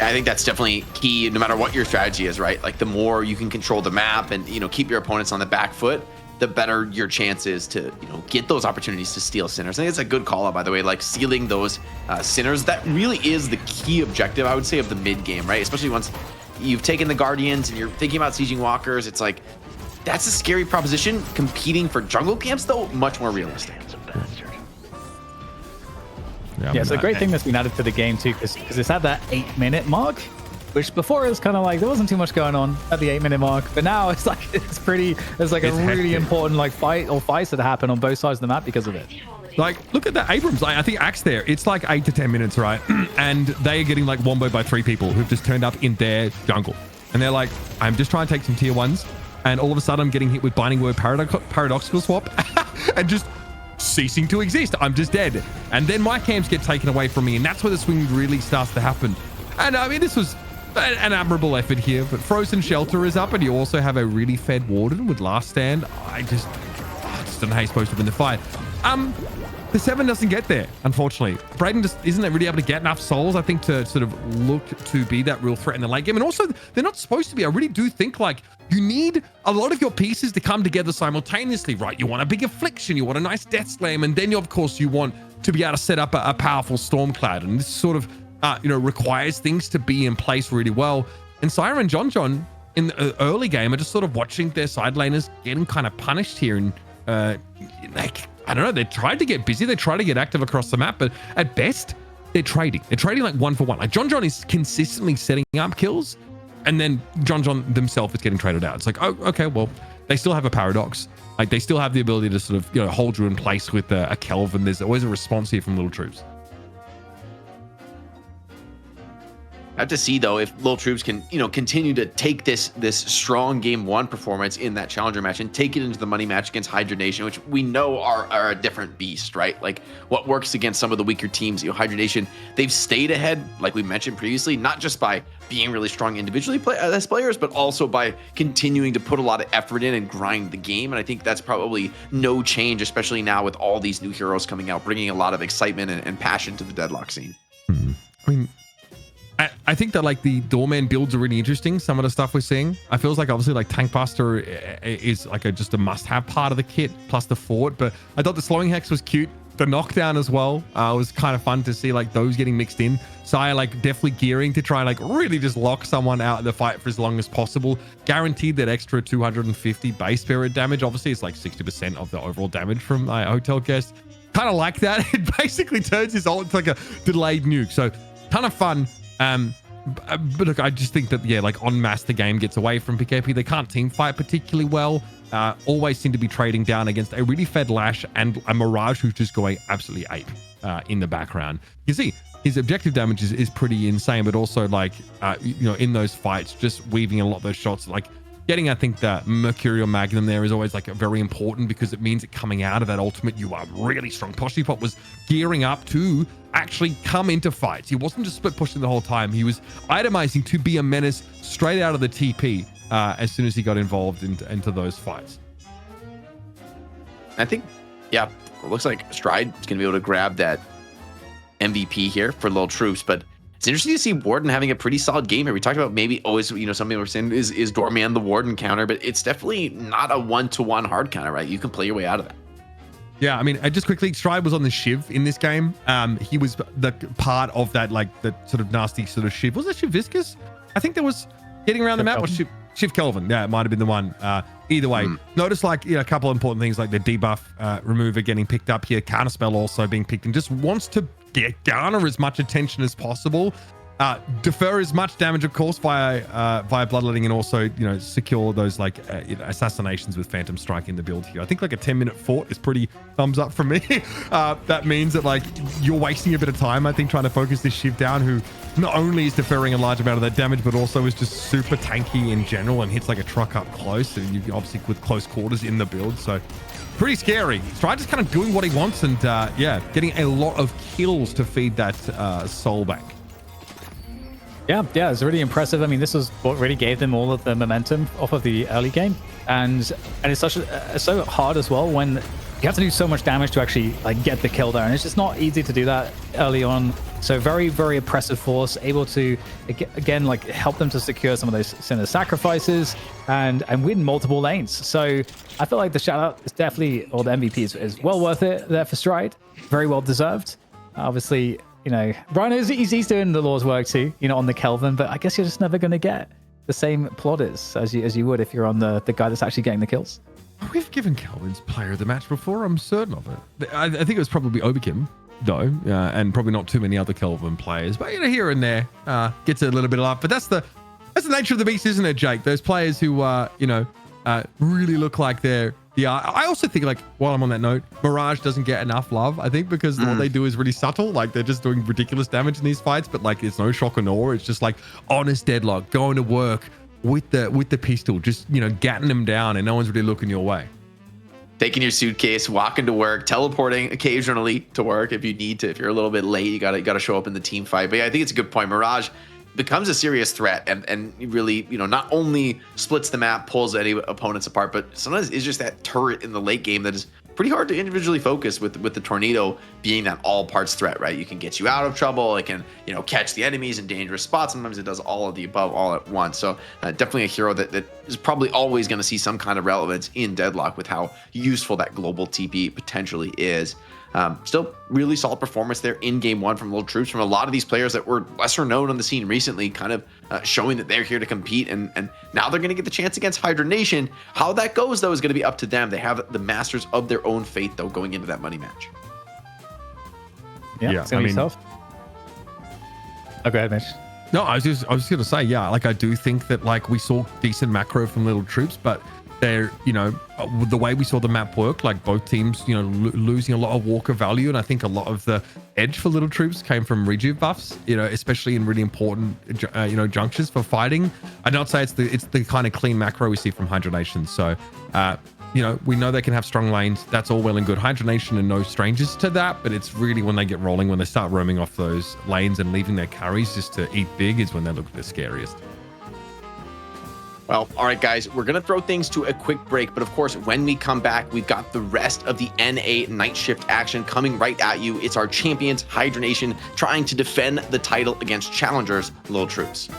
I think that's definitely key no matter what your strategy is, right? Like the more you can control the map and, keep your opponents on the back foot, the better your chance is to, get those opportunities to steal sinners. I think it's a good call out, by the way, like sealing those sinners. That really is the key objective, I would say, of the mid game, right? Especially once you've taken the Guardians and you're thinking about sieging walkers. It's like, that's a scary proposition. Competing for jungle camps, though, much more realistic. Yeah, it's a great thing that's been added to the game too, because it's at that 8-minute mark, which before it was kind of like there wasn't too much going on at the 8-minute mark, but now it's like it's like a really important like fights that happen on both sides of the map because of it. Like, look at the Abrams. I think Axe there. It's like 8 to 10 minutes, right? And they are getting like womboed by 3 people who've just turned up in their jungle, and they're like, I'm just trying to take some tier 1s, and all of a sudden I'm getting hit with Binding Word paradoxical swap, and just ceasing to exist. I'm just dead. And then my camps get taken away from me, and that's where the swing really starts to happen. And I mean, this was an admirable effort here, but Frozen Shelter is up, and you also have a really fed Warden with Last Stand. I just don't know how you're supposed to win the fight. The 7 doesn't get there, unfortunately. Brayden just isn't really able to get enough souls, I think, to sort of look to be that real threat in the late game. And also, they're not supposed to be. I really do think like you need a lot of your pieces to come together simultaneously, right? You want a big Affliction, you want a nice Death Slam, and then of course you want to be able to set up a powerful Storm Cloud. And this sort of, requires things to be in place really well. And Sire and John in the early game are just sort of watching their side laners getting kind of punished here. And I don't know, they tried to get busy, they tried to get active across the map, but at best, they're trading. They're trading like 1 for 1. Like John is consistently setting up kills, and then John themselves is getting traded out. It's like, oh, okay, well, they still have a paradox. Like they still have the ability to sort of, hold you in place with a Kelvin. There's always a response here from Little Troops. I have to see though if Lil Troops can, continue to take this strong game 1 performance in that challenger match and take it into the money match against Hydra Nation, which we know are a different beast, right? Like what works against some of the weaker teams, Hydra Nation, they've stayed ahead, like we mentioned previously, not just by being really strong individually as players, but also by continuing to put a lot of effort in and grind the game. And I think that's probably no change, especially now with all these new heroes coming out, bringing a lot of excitement and passion to the Deadlock scene. I mean, I think that like the Doorman builds are really interesting. Some of the stuff we're seeing, I feels like obviously like Tank Buster is like just a must-have part of the kit, plus the fort. But I thought the slowing hex was cute. The knockdown as well was kind of fun to see like those getting mixed in. Saya like definitely gearing to try and like really just lock someone out of the fight for as long as possible. Guaranteed that extra 250 base spirit damage. Obviously, it's like 60% of the overall damage from hotel guest. Kind of like that. It basically turns his ult into like a delayed nuke. So ton of fun. But look, I just think that, yeah, like en masse the game gets away from PKP. They can't team fight particularly well. Always seem to be trading down against a really fed Lash and a Mirage who's just going absolutely ape in the background. You see, his objective damage is pretty insane, but also like, in those fights, just weaving a lot of those shots, like getting, I think, the Mercurial Magnum there is always like very important because it means that coming out of that ultimate, you are really strong. Poshipop was gearing up to actually come into fights. He wasn't just split pushing the whole time. He was itemizing to be a menace straight out of the TP as soon as he got involved into those fights. I think, yeah, it looks like Stride is going to be able to grab that MVP here for Lil Troops, but it's interesting to see Warden having a pretty solid game here. We talked about maybe always, something we're saying is Doorman the Warden counter, but it's definitely not a 1-to-1 hard counter, right? You can play your way out of that. Yeah, I mean, just quickly, Stride was on the Shiv in this game. He was the part of that, like, the sort of nasty sort of Shiv. Was that Shiv Viscous? I think there was getting around the map. Or Shiv Kelvin. Yeah, it might have been the one. Either way, notice like, a couple of important things like the debuff remover getting picked up here. Counterspell also being picked and just wants to garner as much attention as possible. Defer as much damage, of course, via bloodletting, and also secure those like assassinations with Phantom Strike in the build here. I think like a 10-minute fort is pretty thumbs up from me. That means that like you're wasting a bit of time, I think, trying to focus this Shiv down, who not only is deferring a large amount of that damage, but also is just super tanky in general and hits like a truck up close, and you obviously with close quarters in the build. So pretty scary. Stride just kind of doing what he wants and getting a lot of kills to feed that soul bank. Yeah, it's really impressive. I mean, this was what really gave them all of the momentum off of the early game, and it's so hard as well when you have to do so much damage to actually like get the kill there, and it's just not easy to do that early on. So very, very oppressive force, able to again like help them to secure some of those sinner sacrifices and win multiple lanes. So I feel like the shout out is definitely, or the MVP is well worth it there for Stride. Very well deserved. Obviously, Brian he's doing the Lord's work too, on the Kelvin, but I guess you're just never going to get the same plaudits as you would if you're on the guy that's actually getting the kills. We've given Kelvin's player of the match before, I'm certain of it. I think it was probably Overkim, though, and probably not too many other Kelvin players, but here and there gets a little bit of love. But that's the nature of the beast, isn't it, Jake? Those players who really look like they're. Yeah, I also think, like, while I'm on that note, Mirage doesn't get enough love, I think, because what they do is really subtle. Like, they're just doing ridiculous damage in these fights, but, like, it's no shock and awe. It's just, like, honest Deadlock, going to work with the pistol, just, gatting them down, and no one's really looking your way. Taking your suitcase, walking to work, teleporting occasionally to work if you need to. If you're a little bit late, you gotta show up in the team fight. But yeah, I think it's a good point. Mirage becomes a serious threat and really, not only splits the map, pulls any opponents apart, but sometimes it's just that turret in the late game that is pretty hard to individually focus with the tornado being that all parts threat, right? You can get you out of trouble. It can, catch the enemies in dangerous spots. Sometimes it does all of the above all at once. So definitely a hero that is probably always going to see some kind of relevance in Deadlock with how useful that global TP potentially is. Still really solid performance there in game 1 from Lil Troops, from a lot of these players that were lesser known on the scene recently, kind of showing that they're here to compete, and now they're going to get the chance against Hydra Nation. How that goes, though, is going to be up to them. They have the masters of their own fate, though, going into that money match. Yeah, it's going to be tough. Oh, go ahead, Mitch. No, I was just going to say, yeah, like I do think that like we saw decent macro from Lil Troops, but they're, you know, the way we saw the map work, like both teams, you know, losing a lot of walker value. And I think a lot of the edge for Little Troops came from rejuve buffs, you know, especially in really important, you know, junctures for fighting. I'd not say it's the kind of clean macro we see from Hydra Nation. So, you know, we know they can have strong lanes. That's all well and good. Hydra Nation are no strangers to that, but it's really when they get rolling, when they start roaming off those lanes and leaving their carries just to eat big is when they look the scariest. Well, all right, guys, we're going to throw things to a quick break. But of course, when we come back, we've got the rest of the NA night shift action coming right at you. It's our champions, Hydra Nation, trying to defend the title against challengers, Lil Troops.